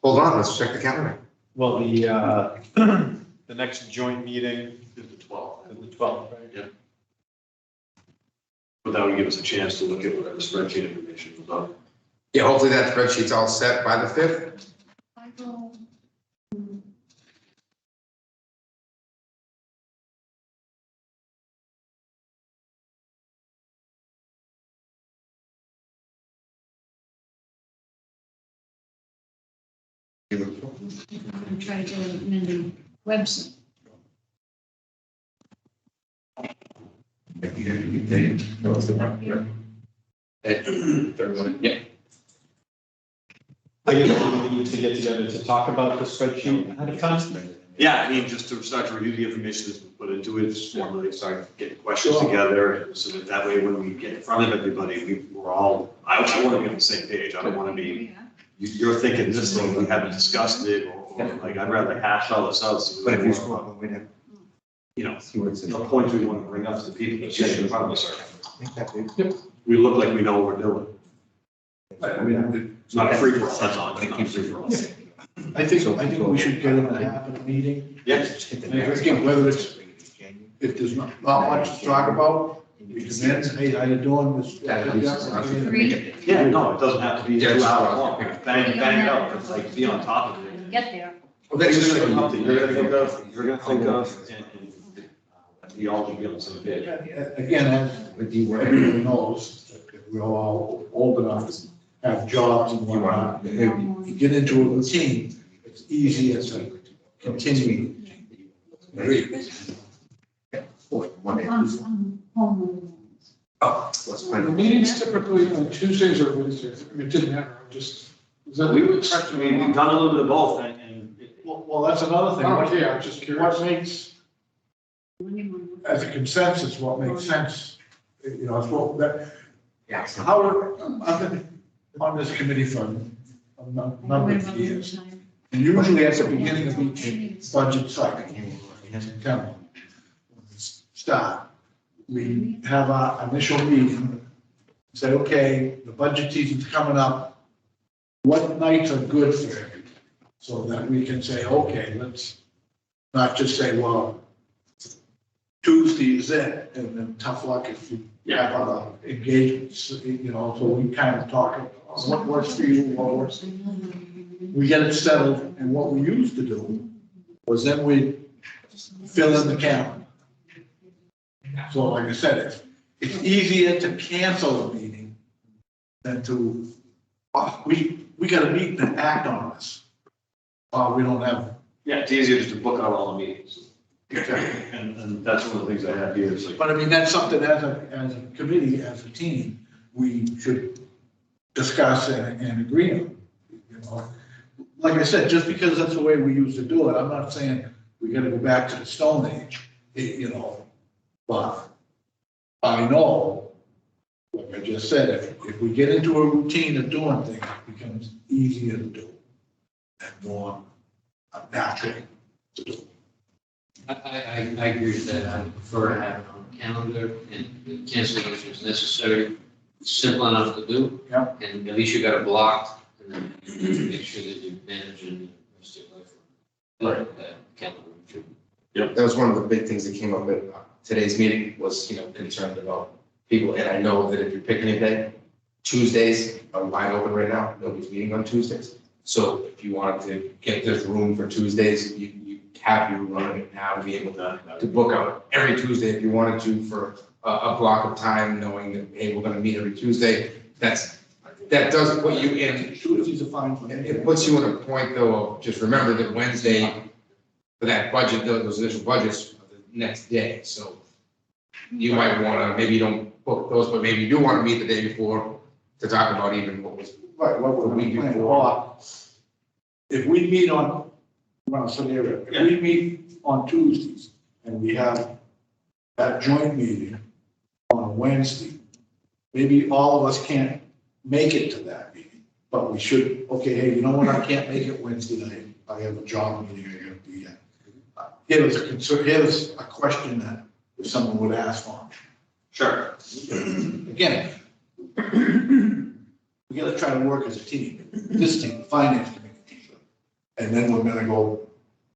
Hold on, let's check the calendar. Well, the next joint meeting Is the 12th. is the 12th, right? Yeah. But that would give us a chance to look at whatever spreadsheet information was up. Yeah, hopefully that spreadsheet's all set by the 5th. I go, I'm trying to get a menu website. Yeah. I guess we need to get together to talk about the spreadsheet ahead of time. Yeah, I mean, just to start to review the information that's been put into it, just formally start getting questions Sure. together, so that way when we get in front of everybody, we're all, I want to be on the same page. I don't want to be, you're thinking this thing, we haven't discussed it, or like, I'd rather hash all this out. so we But if you don't- scroll all the way down, You know, see where it says. the points we want to bring up to the people, that's in front of us are, Make that big. we look like we know what we're doing. I mean, It's not a free for all, that's all, it's not a free for all. I think we should get them to happen a meeting. Yes. Again, whether it's, if there's not much to talk about, we come in, hey, how you doing? Yeah, no, it doesn't have to be Yeah, 2 it's hours fine. long, bang it out, it's like, be on top of it. Get there. Well, that's just You're like- gonna think of, and we all should be on the same page. Again, as everybody knows, that we're all old enough to have jobs and whatnot. If you get into a routine, it's easier to continue. I'm home. Oh, let's The find it. meetings typically on Tuesdays or Wednesdays, I mean, it didn't matter, I'm just, is that? We would, I mean, we've done a little bit of both, and Well, that's another I thing. don't What- care, I'm just curious. What makes as a consensus, what makes sense, you know, it's what, that, Yeah. how, I've been on this committee for a number of years. And usually at the beginning of each budget cycle, in September, start, we have our initial meeting, say, okay, the budget season's coming up. What nights are good for you? So that we can say, okay, let's not just say, well, Tuesday is it, and then tough luck if you have other engagements, you know, so we kind of talk, what works for you, what works. We get it settled, and what we used to do was then we fill in the calendar. So like I said, it's easier to cancel a meeting than to, oh, we got a meeting to act on this. We don't have. Yeah, it's easier just to book out all the meetings. And that's one of the things I have here, is like, But I mean, that's something as a committee, as a team, we should discuss and agree on, you know. Like I said, just because that's the way we used to do it, I'm not saying we gotta go back to the Stone Age, you know. But I know, like I just said, if we get into a routine of doing things, it becomes easier to do and more natural to do. I agree with that. I prefer to have it on the calendar and the cancellation is necessary. It's simple enough to do. Yeah. And at least you got it blocked and then make sure that you manage and rest of your life. Right. That calendar. That was one of the big things that came up at today's meeting was, you know, concerned about people. And I know that if you're picking a day, Tuesdays are wide open right now. Nobody's meeting on Tuesdays. So if you wanted to get this room for Tuesdays, you have you running it now to be able to book out every Tuesday if you wanted to for a block of time, knowing that, hey, we're gonna meet every Tuesday. That does put you in. Tuesdays are fine for me. It puts you in a point though of just remember that Wednesday for that budget, those initial budgets are the next day. So you might wanna, maybe you don't book those, but maybe you do wanna meet the day before to talk about even what was. Right, what we're planning, or if we meet on, well, scenario, if we meet on Tuesdays and we have that joint meeting on Wednesday, maybe all of us can't make it to that meeting, but we should, okay, hey, you know what, I can't make it Wednesday night, I have a job meeting I gotta be at. Here's a concern, here's a question that if someone would ask for. sure. Again, we gotta try to work as a team, this team, finance committee team. And then we're gonna go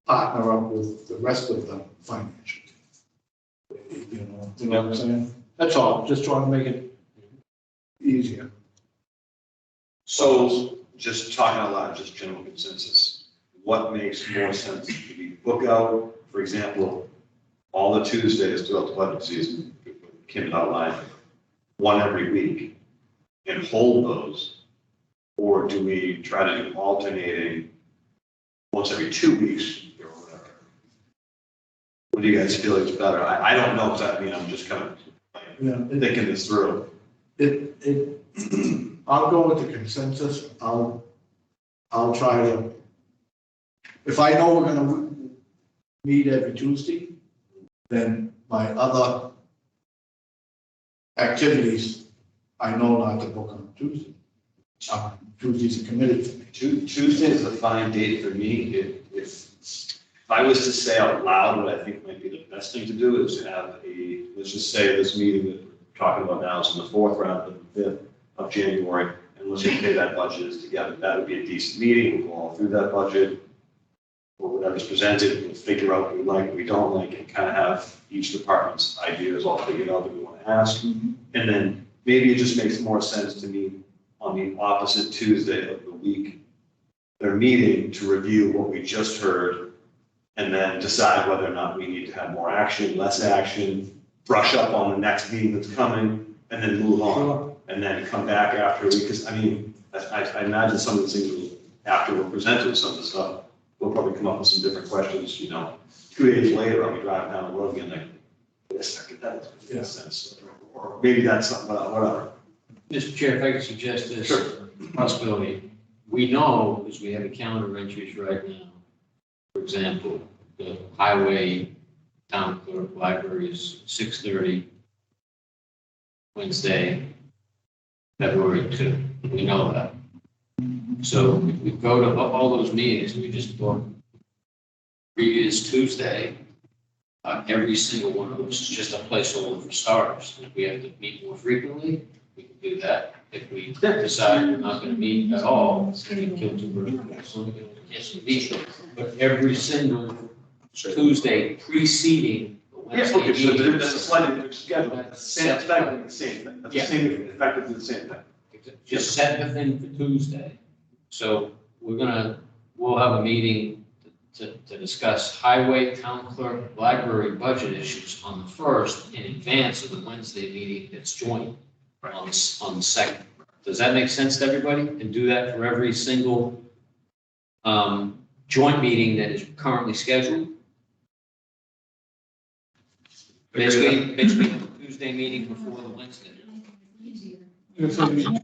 partner up with the rest of the financial team. You know what I'm saying? That's all, just trying to make it easier. So just talking out loud, just general consensus, what makes more sense? Do we book out, for example, all the Tuesdays throughout the budget season, Kim outlined, one every week, and hold those? Or do we try to do alternating once every 2 weeks or whatever? What do you guys feel is better? I don't know, because I mean, I'm just kind of Yeah, thinking this through. I'll go with the consensus, I'll try to, if I know we're gonna meet every Tuesday, then my other activities, I know not to book on Tuesday. Tuesdays are committed for me. Tuesday is a fine date for me. If I was to say out loud what I think might be the best thing to do is to have let's just say this meeting that we're talking about now is in the 4th round of the 5th of January, and let's just say that budget is together. That would be a decent meeting. We'll go all through that budget, or whatever's presented, we'll figure out what we like, what we don't like, and kind of have each department's ideas all figured out that we want to ask. And then maybe it just makes more sense to meet on the opposite Tuesday of the week, their meeting to review what we just heard, and then decide whether or not we need to have more action, less action, brush up on the next meeting that's coming, and then move on. And then come back after a week, because I mean, I imagine some of the things will, after we're presented some of the stuff, we'll probably come up with some different questions, you know, 2 days later, I'll be driving down the road again, like, wait a second, that doesn't make sense. Or maybe that's something, whatever. Mr. Chair, if I could suggest this Sure. possibility. We know, because we have the calendar entries right now, for example, the highway town clerk, library is 6:30 Wednesday, February 2. We know that. So we go to all those meetings, we just book previous Tuesday. Every single one of those is just a placeholder for starters. If we have to meet more frequently, we can do that. If we decide we're not going to meet at all, we can kill two birds with one stone, we can cancel the meeting. But every single Tuesday preceding the Yeah, Wednesday okay, so meeting. that's a slightly different schedule, that's the same, effectively the same thing, that's the same, effectively the same thing. Just set the thing for Tuesday. So we'll have a meeting to discuss highway, town clerk, library budget issues on the 1st in advance of the Wednesday meeting that's joint on the 2nd. Does that make sense to everybody? And do that for every single joint meeting that is currently scheduled? Basically the Tuesday meeting before the Wednesday. And so the-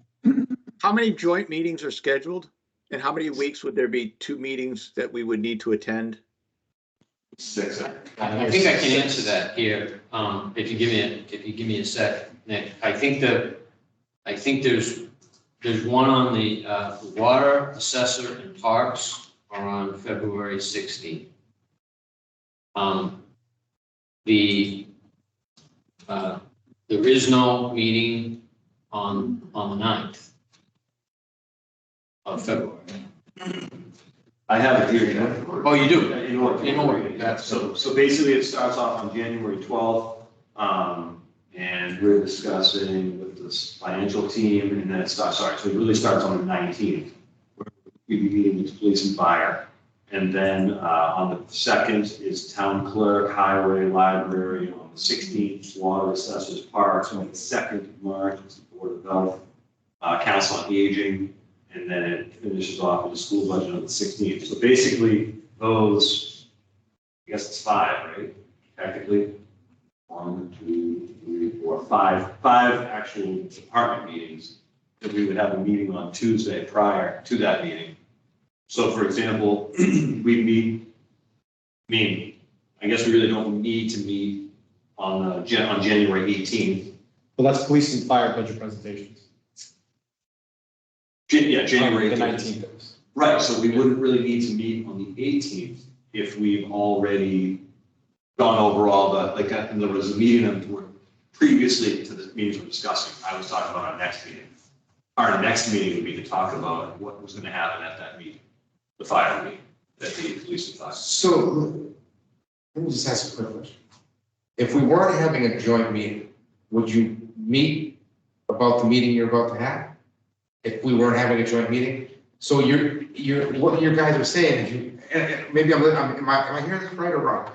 How many joint meetings are scheduled? And how many weeks would there be 2 meetings that we would need to attend? 6. I think I can answer that here, if you give me a sec, Nick. I think there's one on the water, assessor, and parks are on February 16th. There is no meeting on the 9th of February. I have it here, Jeff. Oh, you do? In order. In order. Yeah, so basically it starts off on January 12th, and we're discussing with this financial team, and then so it really starts on the 19th. We'll be meeting with police and fire, and then, on the 2nd is town clerk, highway, library, on the 16th, water, assessors, parks, on the 2nd of March, it's the Board of Health, council on aging, and then it finishes off with the school budget on the 16th. So basically, those, I guess it's 5, right? Technically, 1, 2, 3, 4, 5 actual department meetings that we would have a meeting on Tuesday prior to that meeting. So for example, we meet, I guess we really don't need to meet on January 18th. Well, that's police and fire budget presentations. January The 18th. 19th is. Right, so we wouldn't really need to meet on the 18th if we've already gone over all the, and there was a meeting that were previously to the meetings we're discussing. I was talking about our next meeting. Our next meeting would be to talk about what was going to happen at that meeting, the fire meeting, at the police and fire. So, let me just ask a quick question. If we weren't having a joint meeting, would you meet about the meeting you're about to have? If we weren't having a joint meeting? So what you guys are saying is and maybe am I hearing this right or wrong?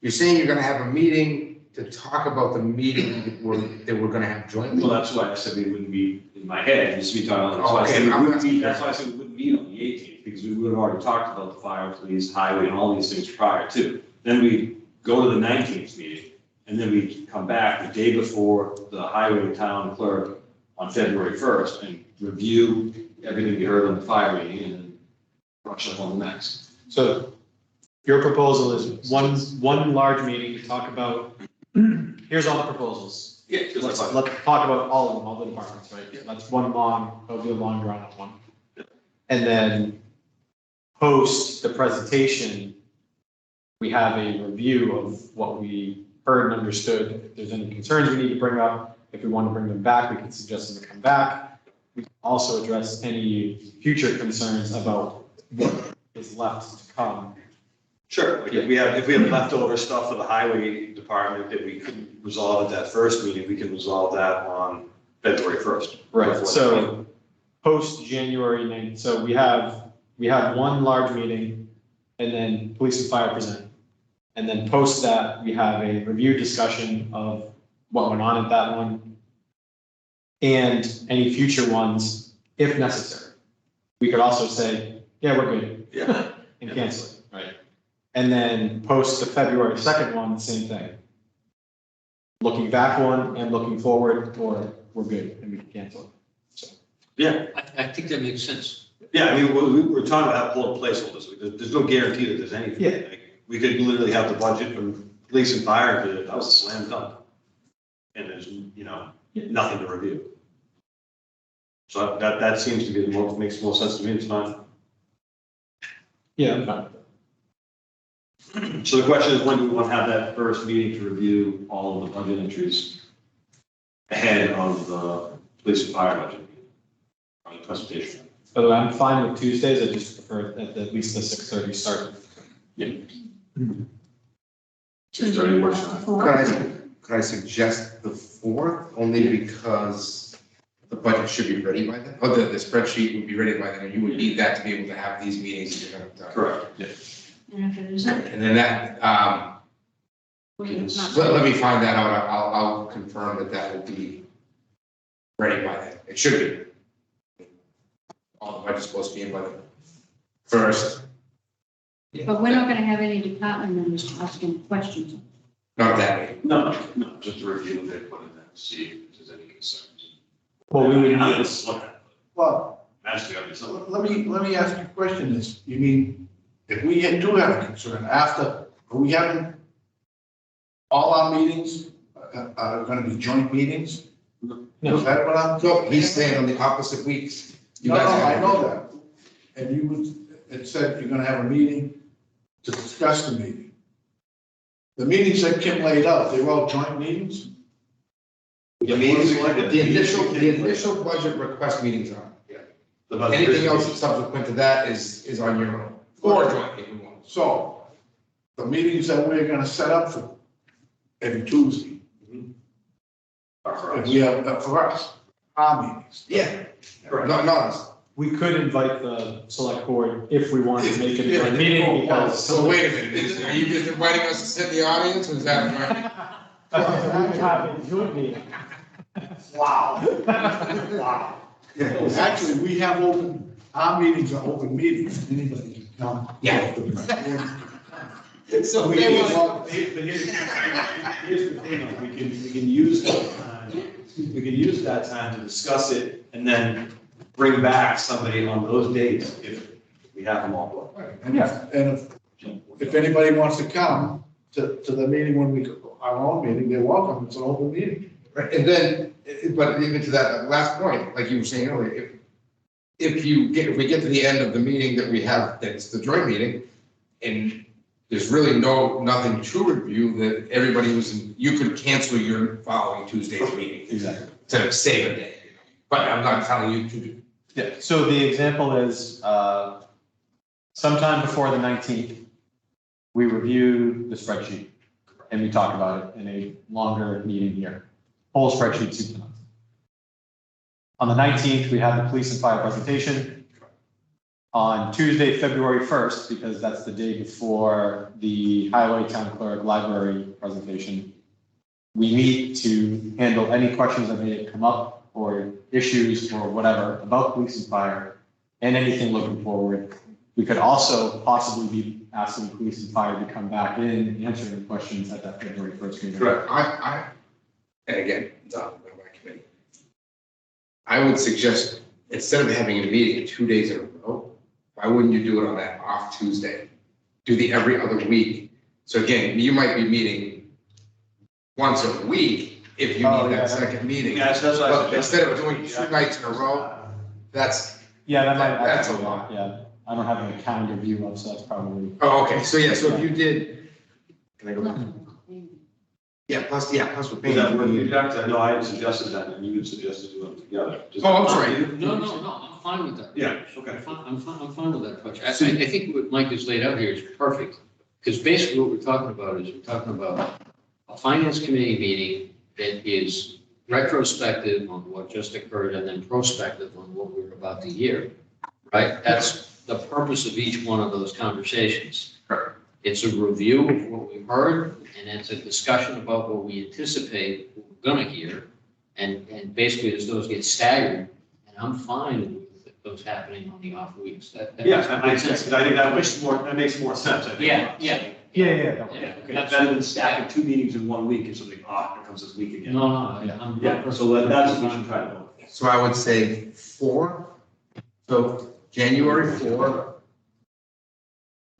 You're saying you're gonna have a meeting to talk about the meeting that we're gonna have jointly? Well, that's why I said we wouldn't be, in my head, just be talking about. Oh, okay. That's why I said we wouldn't meet on the 18th, because we would have already talked about the fire, police, highway, and all these things prior to. Then we go to the 19th meeting, and then we come back the day before the highway town clerk on February 1st and review everything we heard on the fire meeting and then rush up on the next. So your proposal is one large meeting to talk about, here's all the proposals. Yeah, Let's talk about all of them, all the departments, right? So that's that'll be a long drawn out one. And then post the presentation, we have a review of what we heard and understood. If there's any concerns we need to bring up, if we want to bring them back, we can suggest them to come back. We can also address any future concerns about what is left to come. Sure, like if we have leftover stuff for the highway department that we couldn't resolve at that first meeting, we can resolve that on February 1st. Right, so post January 9th, so we have one large meeting and then police and fire present. And then post that, we have a review discussion of what went on at that one and any future ones, if necessary. We could also say, yeah, we're good. Yeah. And cancel it, right? And then post the February 2nd one, same thing. Looking back one and looking forward, or we're good and we can cancel it. So. Yeah, I think that makes sense. yeah, I mean, we're talking about pulling placeholders. There's no guarantee that there's anything. Yeah. Like, we could literally have the budget from police and fire did it, that was a slam dunk. And there's, nothing to review. So that seems to be the most, makes more sense to me, it's fine. Yeah, I'm fine. So the question is, when do we want to have that first meeting to review all of the budget entries ahead of the police and fire budget? Or the presentation? By the way, I'm fine with Tuesdays, I just prefer at least the 6:30 start. Tuesday, Could fourth. could I suggest the 4th, only because the budget should be ready by then? Or the spreadsheet would be ready by then, and you would need that to be able to have these meetings that you're gonna have. Correct. And if it isn't, And then that, well, it's not. let me find that out, I'll confirm that will be ready by then, it should be. All the budget's supposed to be in by the 1st, But we're not gonna have any department members asking questions. not that way. No, just to review what they put in there, see if there's any concerns. Well, we would I need just look at it, Well, but imagine gotta be something. let me ask you a question, is, you mean, if we do have a concern after, are we having all our meetings are gonna be joint meetings? Is that what I'm? No, he's saying on the opposite weeks. You No, no, guys have- I know that. And it said you're gonna have a meeting to discuss the meeting. The meetings that Kim laid out, they were all joint meetings? The meetings like The initial budget request meetings are. the budget Anything else presentation. subsequent to that is on your own, or joint if we want. So, the meetings that we're gonna set up for every Tuesday, if we have, for us, our meetings. Yeah, Correct. not us. We could invite the select board if we wanted to make it a Yeah. joint meeting, because. So wait a minute, are you just inviting us to sit in the audience, or is that? We could have a joint meeting. Wow. Wow. Actually, we have our meetings are open meetings, anybody can come. Yeah. So We they can, want- but here's the thing, though, we can use that time, we can use that time to discuss it and then bring back somebody on those dates if we have them all booked. And if anybody wants to come to the meeting when we, our own meeting, they're welcome, it's an open meeting. Right, and then, but even to that last point, like you were saying earlier, if we get to the end of the meeting that we have, that's the joint meeting, and there's really nothing to review, that everybody you could cancel your following Tuesday's meeting. Exactly. To save a day, but I'm not telling you to do. Yeah, so the example is, sometime before the 19th, we review the spreadsheet and we talk about it in a longer meeting here. Whole spreadsheet, soup to nuts. On the 19th, we have the police and fire presentation. On Tuesday, February 1st, because that's the day before the highway, town clerk, library presentation, we meet to handle any questions that may come up or issues or whatever about police and fire and anything looking forward. We could also possibly be asking police and fire to come back in and answer any questions at that February 1st meeting. Correct. And again, it's on my committee. I would suggest, instead of having a meeting 2 days in a row, why wouldn't you do it on that off Tuesday? Do the every other week. So again, you might be meeting once a week if you Oh, need yeah. that second meeting. Yeah, that's what I But suggested. instead of doing 2 nights in a row, that's, Yeah, that might. That's a lot. Yeah, I don't have a calendar view of, so that's probably. oh, okay, so yeah, so if you did, can I go back? No. Yeah, plus with Is that what paying. you got? I know I had suggested that and you had suggested doing them together. Just- Oh, I'm sorry. No, I'm fine with that. Yeah, okay. I'm fine with that approach. I think what Mike has laid out here is perfect. Because basically what we're talking about is we're talking about a finance committee meeting that is retrospective on what just occurred and then prospective on what we're about to hear. Right? That's the purpose of each one of those conversations. Correct. It's a review of what we heard and it's a discussion about what we anticipate we're gonna hear. And basically as those get staggered, and I'm fine with those happening on the off weeks. That Yeah, that makes sense, because I think that makes more sense, I think. Yeah. Yeah, okay, better than stacking 2 meetings in 1 week and something, here comes this week again. No, I'm. Yeah, so that's what we should try to do. So I would say 4, so January 4,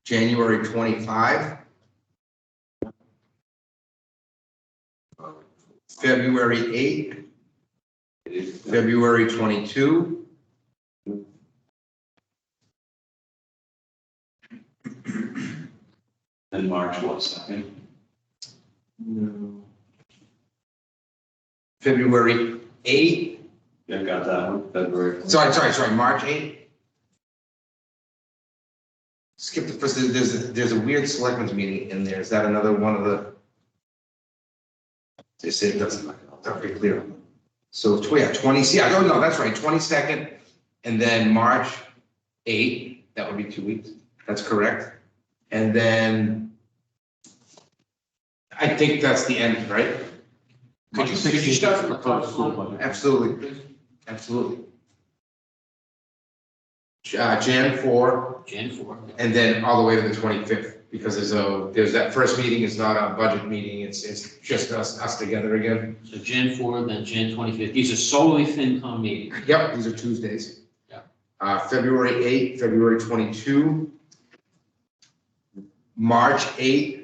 January 25, February 8, February 22, And March, what, second? February 8, Yeah, got that one, February. sorry, March 8. Skip the first, there's a weird selectmen's meeting in there. Is that another one of the? They say it doesn't, not very clear. So, yeah, 20, see, I don't know, that's right, 22nd, and then March 8, that would be 2 weeks, that's correct. And then, I think that's the end, right? Could you start from the top? School budget. Absolutely, absolutely. Jan 4, Jan 4. and then all the way to the 25th, because there's that first meeting is not a budget meeting, it's just us together again. So Jan 4, then Jan 25th. These are solely FinCom meetings. Yep, these are Tuesdays. Yeah. February 8, February 22, March 8,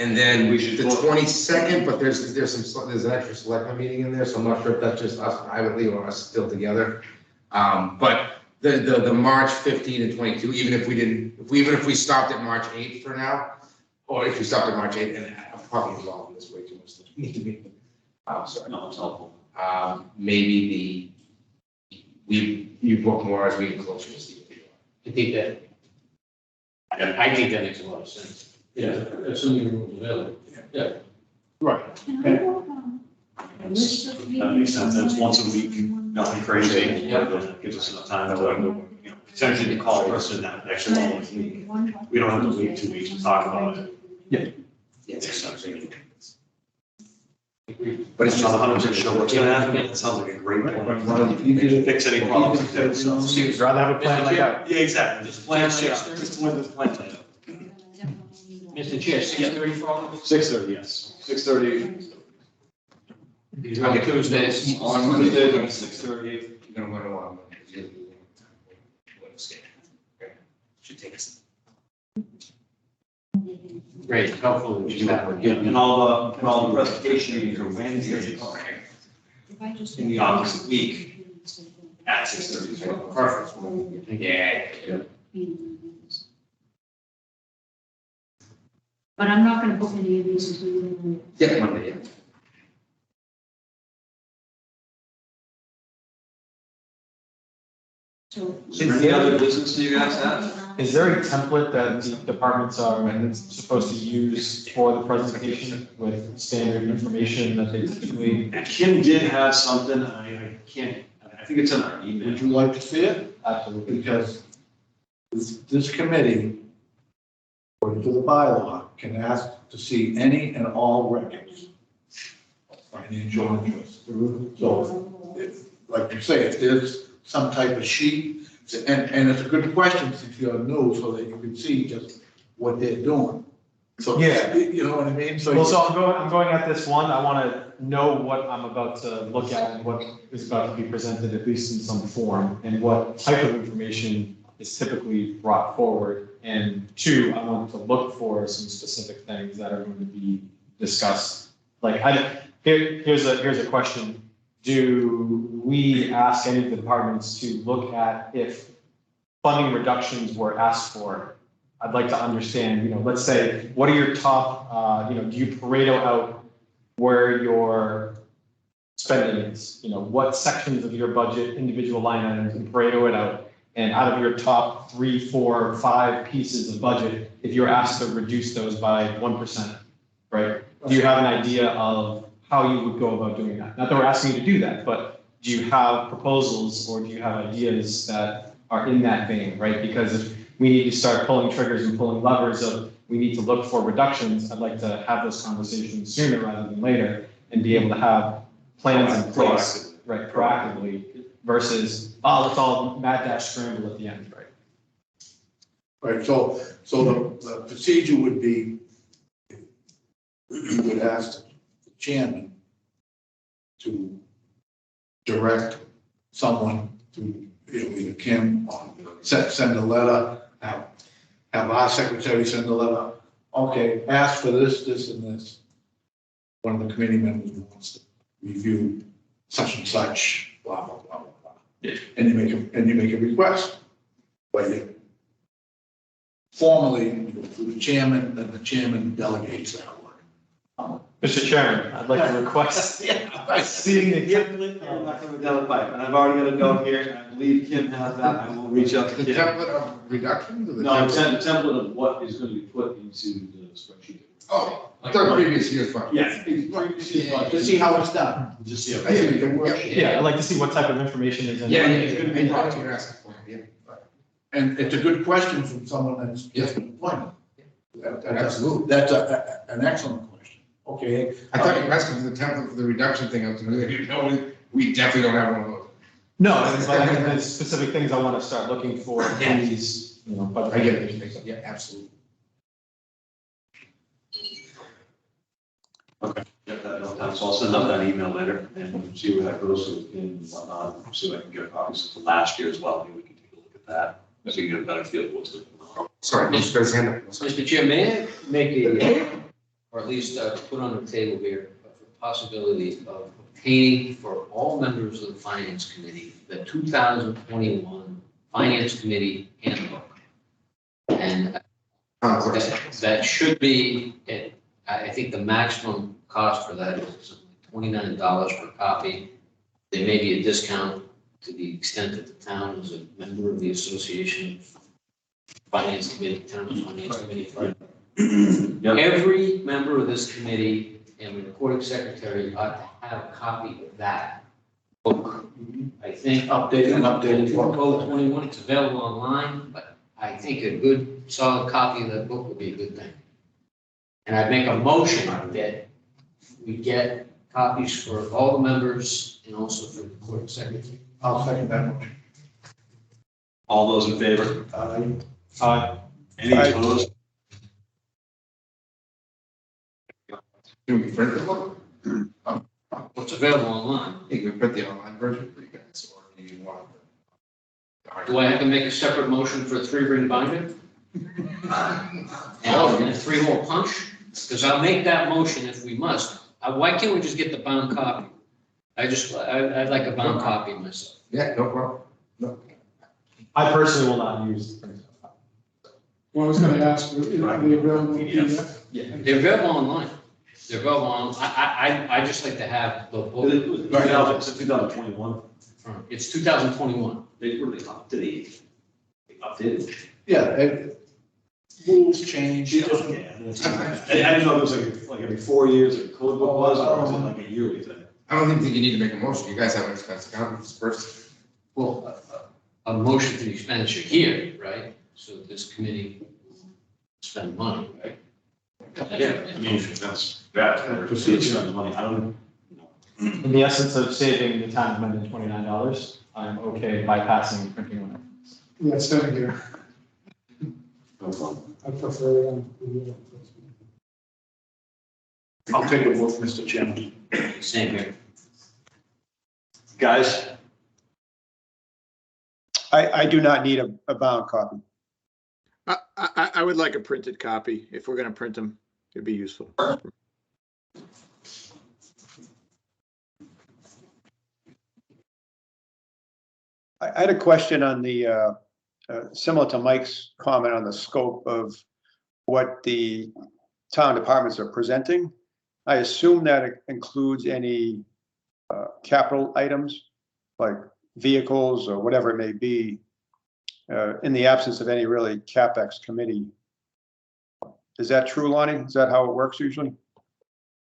and then We should the vote. 22nd, but there's an extra selectment meeting in there, so I'm not sure if that's just us privately or us still together. But the March 15 and 22, even if we stopped at March 8 for now, or if we stopped at March 8, and I'm probably involved in this way too much, so we need to be, I'm sorry. No, it's helpful. Maybe you book more as we get closer to Steve. I think that, I think that makes a lot of sense. Yeah, assuming the rules available. Yeah. Right. Can I go, a list of That makes sense, that's once a week, meetings? nothing crazy. Gives us enough time to, you know, potentially to call us in that next following week. We don't have to wait 2 weeks to talk about it. But it's not just 100% sure what's gonna happen, it sounds like a great plan. Fix any problems. You'd rather have a plan like that. Yeah, exactly, just plan, just plan this plan. Mr. Chair, 6:30 for all of us? 6:30, yes, 6:30. These are Tuesdays. On Wednesday, 6:30. You're gonna want to. Should take us. Great, helpful. And all the presentation meetings are Wednesdays in the opposite week at 6:30. Perfect. Yeah. But I'm not gonna book any of these until you. Yeah, Monday, yeah. So. Is there any other business that you guys have? Is there a template that the departments are supposed to use for the presentation with standard information that they typically? And Kim did have something, I can't, I think it's in our email. Would you like to see it? Absolutely. Because this committee, according to the bylaw, can ask to see any and all records of financial interest. So, like you say, if there's some type of sheet, and it's a good question since you're new, so that you can see just what they're doing. So, Yeah. you know what I mean? Well, so I'm going at this one, I want to know what I'm about to look at and what is about to be presented, at least in some form, and what type of information is typically brought forward. And two, I want to look for some specific things that are going to be discussed. Like, here's a question. Do we ask any of the departments to look at if funding reductions were asked for? I'd like to understand, you know, let's say, what are your top, do you Pareto out where your spending is? You know, what sections of your budget, individual line items, and Pareto it out? And out of your top 3, 4, 5 pieces of budget, if you're asked to reduce those by 1%, right? Do you have an idea of how you would go about doing that? Not that we're asking you to do that, but do you have proposals or do you have ideas that are in that vein, right? Because if we need to start pulling triggers and pulling levers of, we need to look for reductions, I'd like to have those conversations sooner rather than later and be able to have plans in place, right, proactively versus, let's all mad dash scramble at the end, right? Right, so the procedure would be, you would ask the chairman to direct someone to, you know, either Kim or send a letter, have our secretary send a letter, okay, ask for this, this, and this. one of the committee members wants to review such and such, blah, blah, blah, blah, blah. Yeah. And you make a request. But you formally, you go through the chairman, then the chairman delegates that work. Mr. Chairman, I'd like to request, seeing the template. I'm not gonna down the pipe, and I've already got a note here, and I believe Kim has that, I will reach out to The Kim. template of reductions or the No, template? template of what is gonna be put into the spreadsheet. Oh, I thought previous year's budget. Yes. To see how it's done. Just see. I see, the worksheet. Yeah, I'd like to see what type of information is in. Yeah, it. yeah, yeah, I know what you're asking for, yeah. And it's a good question from someone that's just Yeah. employment. Absolutely. That's an excellent question. Okay. I thought you were asking for the template for the reduction thing, I was gonna, you know, we definitely don't have one of those. No, it's like, there's specific things I want to start looking for in these, you know, but. I get it, yeah, absolutely. Get that note down, so I'll send out that email later and see where that goes and whatnot, see if I can get copies of last year as well, maybe we can take a look at that. So you get a better feel of what's going on. Sorry, Mr. President. Mr. Chair, may I make a, or at least put on the table here, a possibility of obtaining for all members of the Finance Committee, the 2021 Finance Committee handbook. And that should be, I think the maximum cost for that is $29 per copy. There may be a discount to the extent that the town is a member of the Association of Finance Committee, Town Finance Committee. Every member of this committee and the recording secretary ought to have a copy of that book. I think Updated. for code 21, it's available online, but I think a good solid copy of that book would be a good thing. And I'd make a motion that we get copies for all the members and also for the recording secretary. I'll second that motion. All those in favor? Any Aye. opposed? Can we print the book? What's available online? You can print the online version for you guys, or do you want? Do I have to make a separate motion for a 3-ring binder? And a 3-hole punch? Because I'll make that motion if we must. Why can't we just get the bound copy? I'd like a bound copy myself. Yeah, no problem. No. I personally will not use the printer. Well, I was gonna ask, is the available PDF? They're available online. They're available on, I just like to have the book. It's 2021. It's 2021. They were they updated. Yeah, rules change. I didn't know it was like every 4 years a code book was, or was it like a yearly thing? I don't even think you need to make a motion, you guys have an expense account first. Well, a motion for the expenditure here, right? So this committee will spend money, right? Yeah, I mean, that's proceeds on the money, I don't know. In the essence of saving the town of Mendon $29, I'm okay bypassing printing one. Yeah, same here. No problem. I prefer it on PDF. I'll take a vote, Mr. Chairman. Same here. Guys, I do not need a bound copy. I would like a printed copy. If we're going to print them, it'd be useful. I had a question on the, similar to Mike's comment on the scope of what the town departments are presenting. I assume that it includes any capital items, like vehicles or whatever it may be, in the absence of any really CapEx committee. Is that true, Lonnie? Is that how it works usually?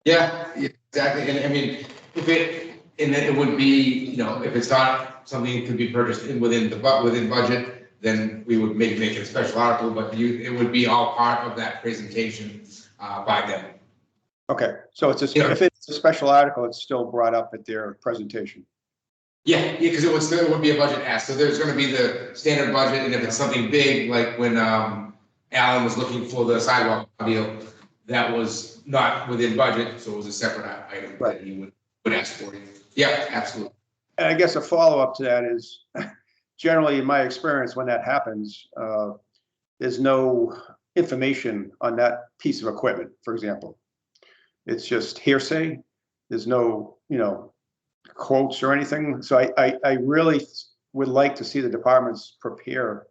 Yeah, exactly, and I mean, and then it would be, you know, if it's not something that could be purchased within budget, then we would make it a special article, but it would be all part of that presentation by them. Okay, so it's if it's a special article, it's still brought up at their presentation. Yeah, because it would be a budget ask, so there's gonna be the standard budget, and if it's something big, like when Alan was looking for the sidewalk deal, that was not within budget, so it was a separate item that he would ask for. Yeah, absolutely. And I guess a follow-up to that is, generally, in my experience, when that happens, there's no information on that piece of equipment, for example. It's just hearsay. There's no, quotes or anything. So I really would like to see the departments prepare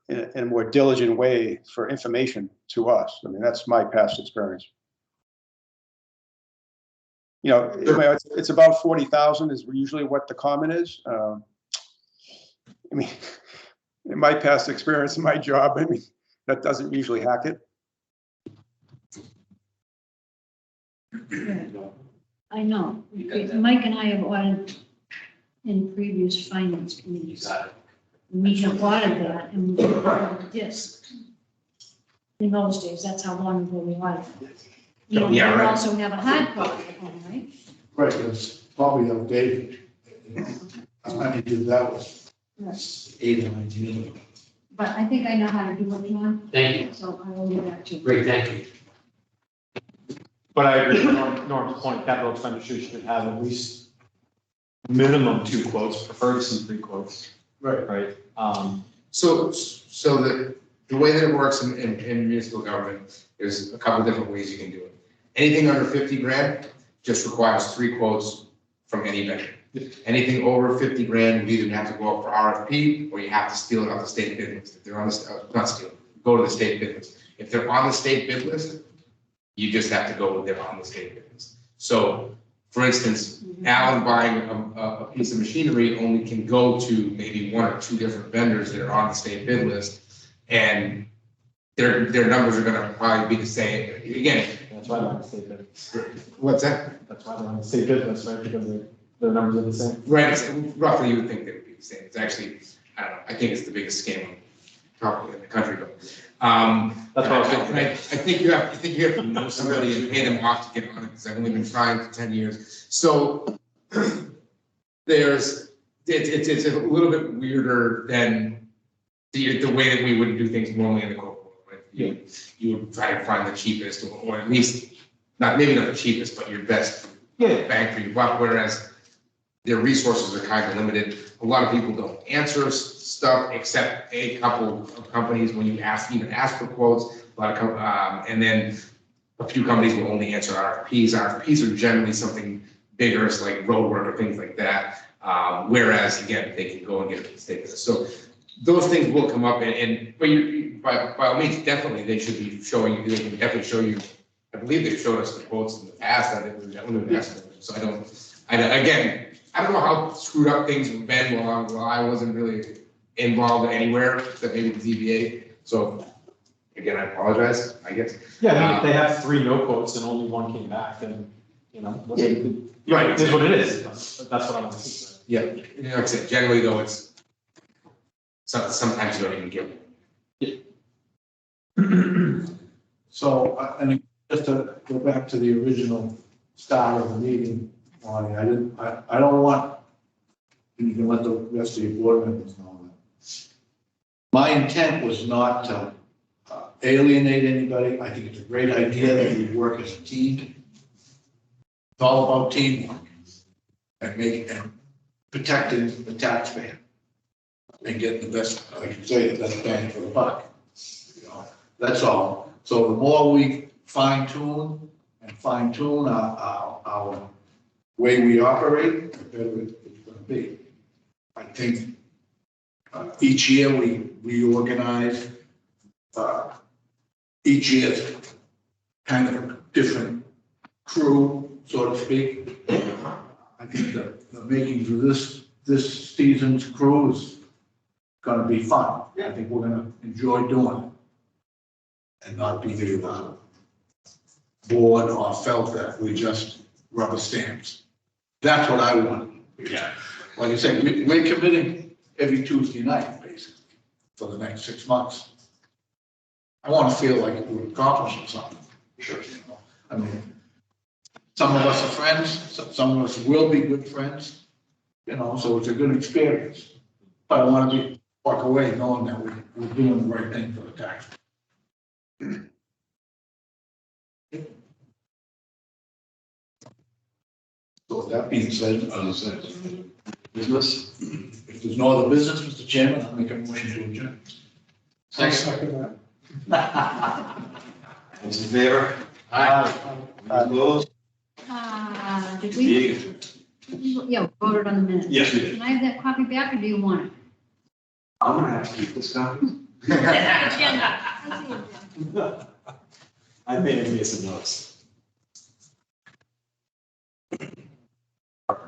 in a more diligent way for information to us. I mean, that's my past experience. It's about 40,000 is usually what the common is. I mean, in my past experience in my job, I mean, that doesn't usually hack it. I know. Mike and I have audited in previous finance committees. We have audited that and we audited this. In those days, that's how long ago we audited. You Yeah, right. also have a hard copy at home, right? Right, it's probably outdated. I did that was Yes. 8 or 9 years ago. But I think I know how to do it, John, Thank you. so I will do that too. Great, thank you. But I agree with Norm's point, capital expenditures should have at least minimum 2 quotes, preferred to see 3 quotes, Right. right? So the way that it works in municipal government, there's a couple different ways you can do it. Anything under 50 grand just requires 3 quotes from any vendor. Anything over 50 grand, you either have to go up for RFP or you have to steal it off the state bid list. If they're on the, not steal, go to the state bid list. If they're on the state bid list, you just have to go with them on the state bid list. So, for instance, Alan buying a piece of machinery only can go to maybe 1 or 2 different vendors that are on the state bid list, and their numbers are gonna probably be the same. Again, That's why they're on the state bid. what's that? That's why they're on the state bid list, right? Because their numbers are the same. Right, it's roughly you would think they would be the same. It's actually, I don't know, I think it's the biggest scam probably in the country, but. That's what I was thinking. I think you have to know somebody and pay them off to get on it, because I've only been trying for 10 years. So it's a little bit weirder than the way that we would do things normally in the corporate world, right? You would try to find the cheapest, or at least, maybe not the cheapest, but your best bang for your buck, whereas their resources are kind of limited. A lot of people don't answer stuff except a couple of companies when you even ask for quotes. A lot of and then a few companies will only answer RFPs. RFPs are generally something bigger, it's like road work or things like that. Whereas again, they can go and get it from the state. So those things will come up, but by all means, definitely they should be showing you. They can definitely show you. I believe they've showed us the quotes in the past. So I don't know how screwed up things have been while I wasn't really involved anywhere, except maybe the ZBA. So again, I apologize, I guess. Yeah, I mean, if they have 3 no quotes and only 1 came back, then, Right. it is what it is. That's what I want to see. Yeah, like I said, generally though, it's sometimes you don't even get it. So, and just to go back to the original start of the meeting, Lonnie, I don't want, and you can let the rest of your board members know that. My intent was not to alienate anybody. I think it's a great idea that we work as a team. It's all about teamwork and protecting the taxpayer and getting the best, like you say, the best bang for the buck. That's all. So the more we fine tune our way we operate, the better it's going to be. I think each year we reorganize. Each year's kind of a different crew, so to speak. I think the makings of this season's crew is going to be fun. I think we're going to enjoy doing it and not be bored or felt that we just rubber stamps. That's what I want. Yeah. Like I said, we're committing every Tuesday night, basically, for the next 6 months. I want to feel like we're accomplishing something. Sure. I mean, some of us are friends, some of us will be good friends, so it's a good experience. But I want to walk away knowing that we're doing the right thing for the tax. So with that being said, business. If there's no other business, Mr. Chairman, I'll make a motion to adjourn. I second that. Those in favor? Opposed? Did we, Meeting adjourned. yeah, voted on the minutes. Yes, we did. Can I have that copy back, or do you want it? I'm gonna have to keep this copy. That's the agenda. That's the agenda. I made a piece of notes.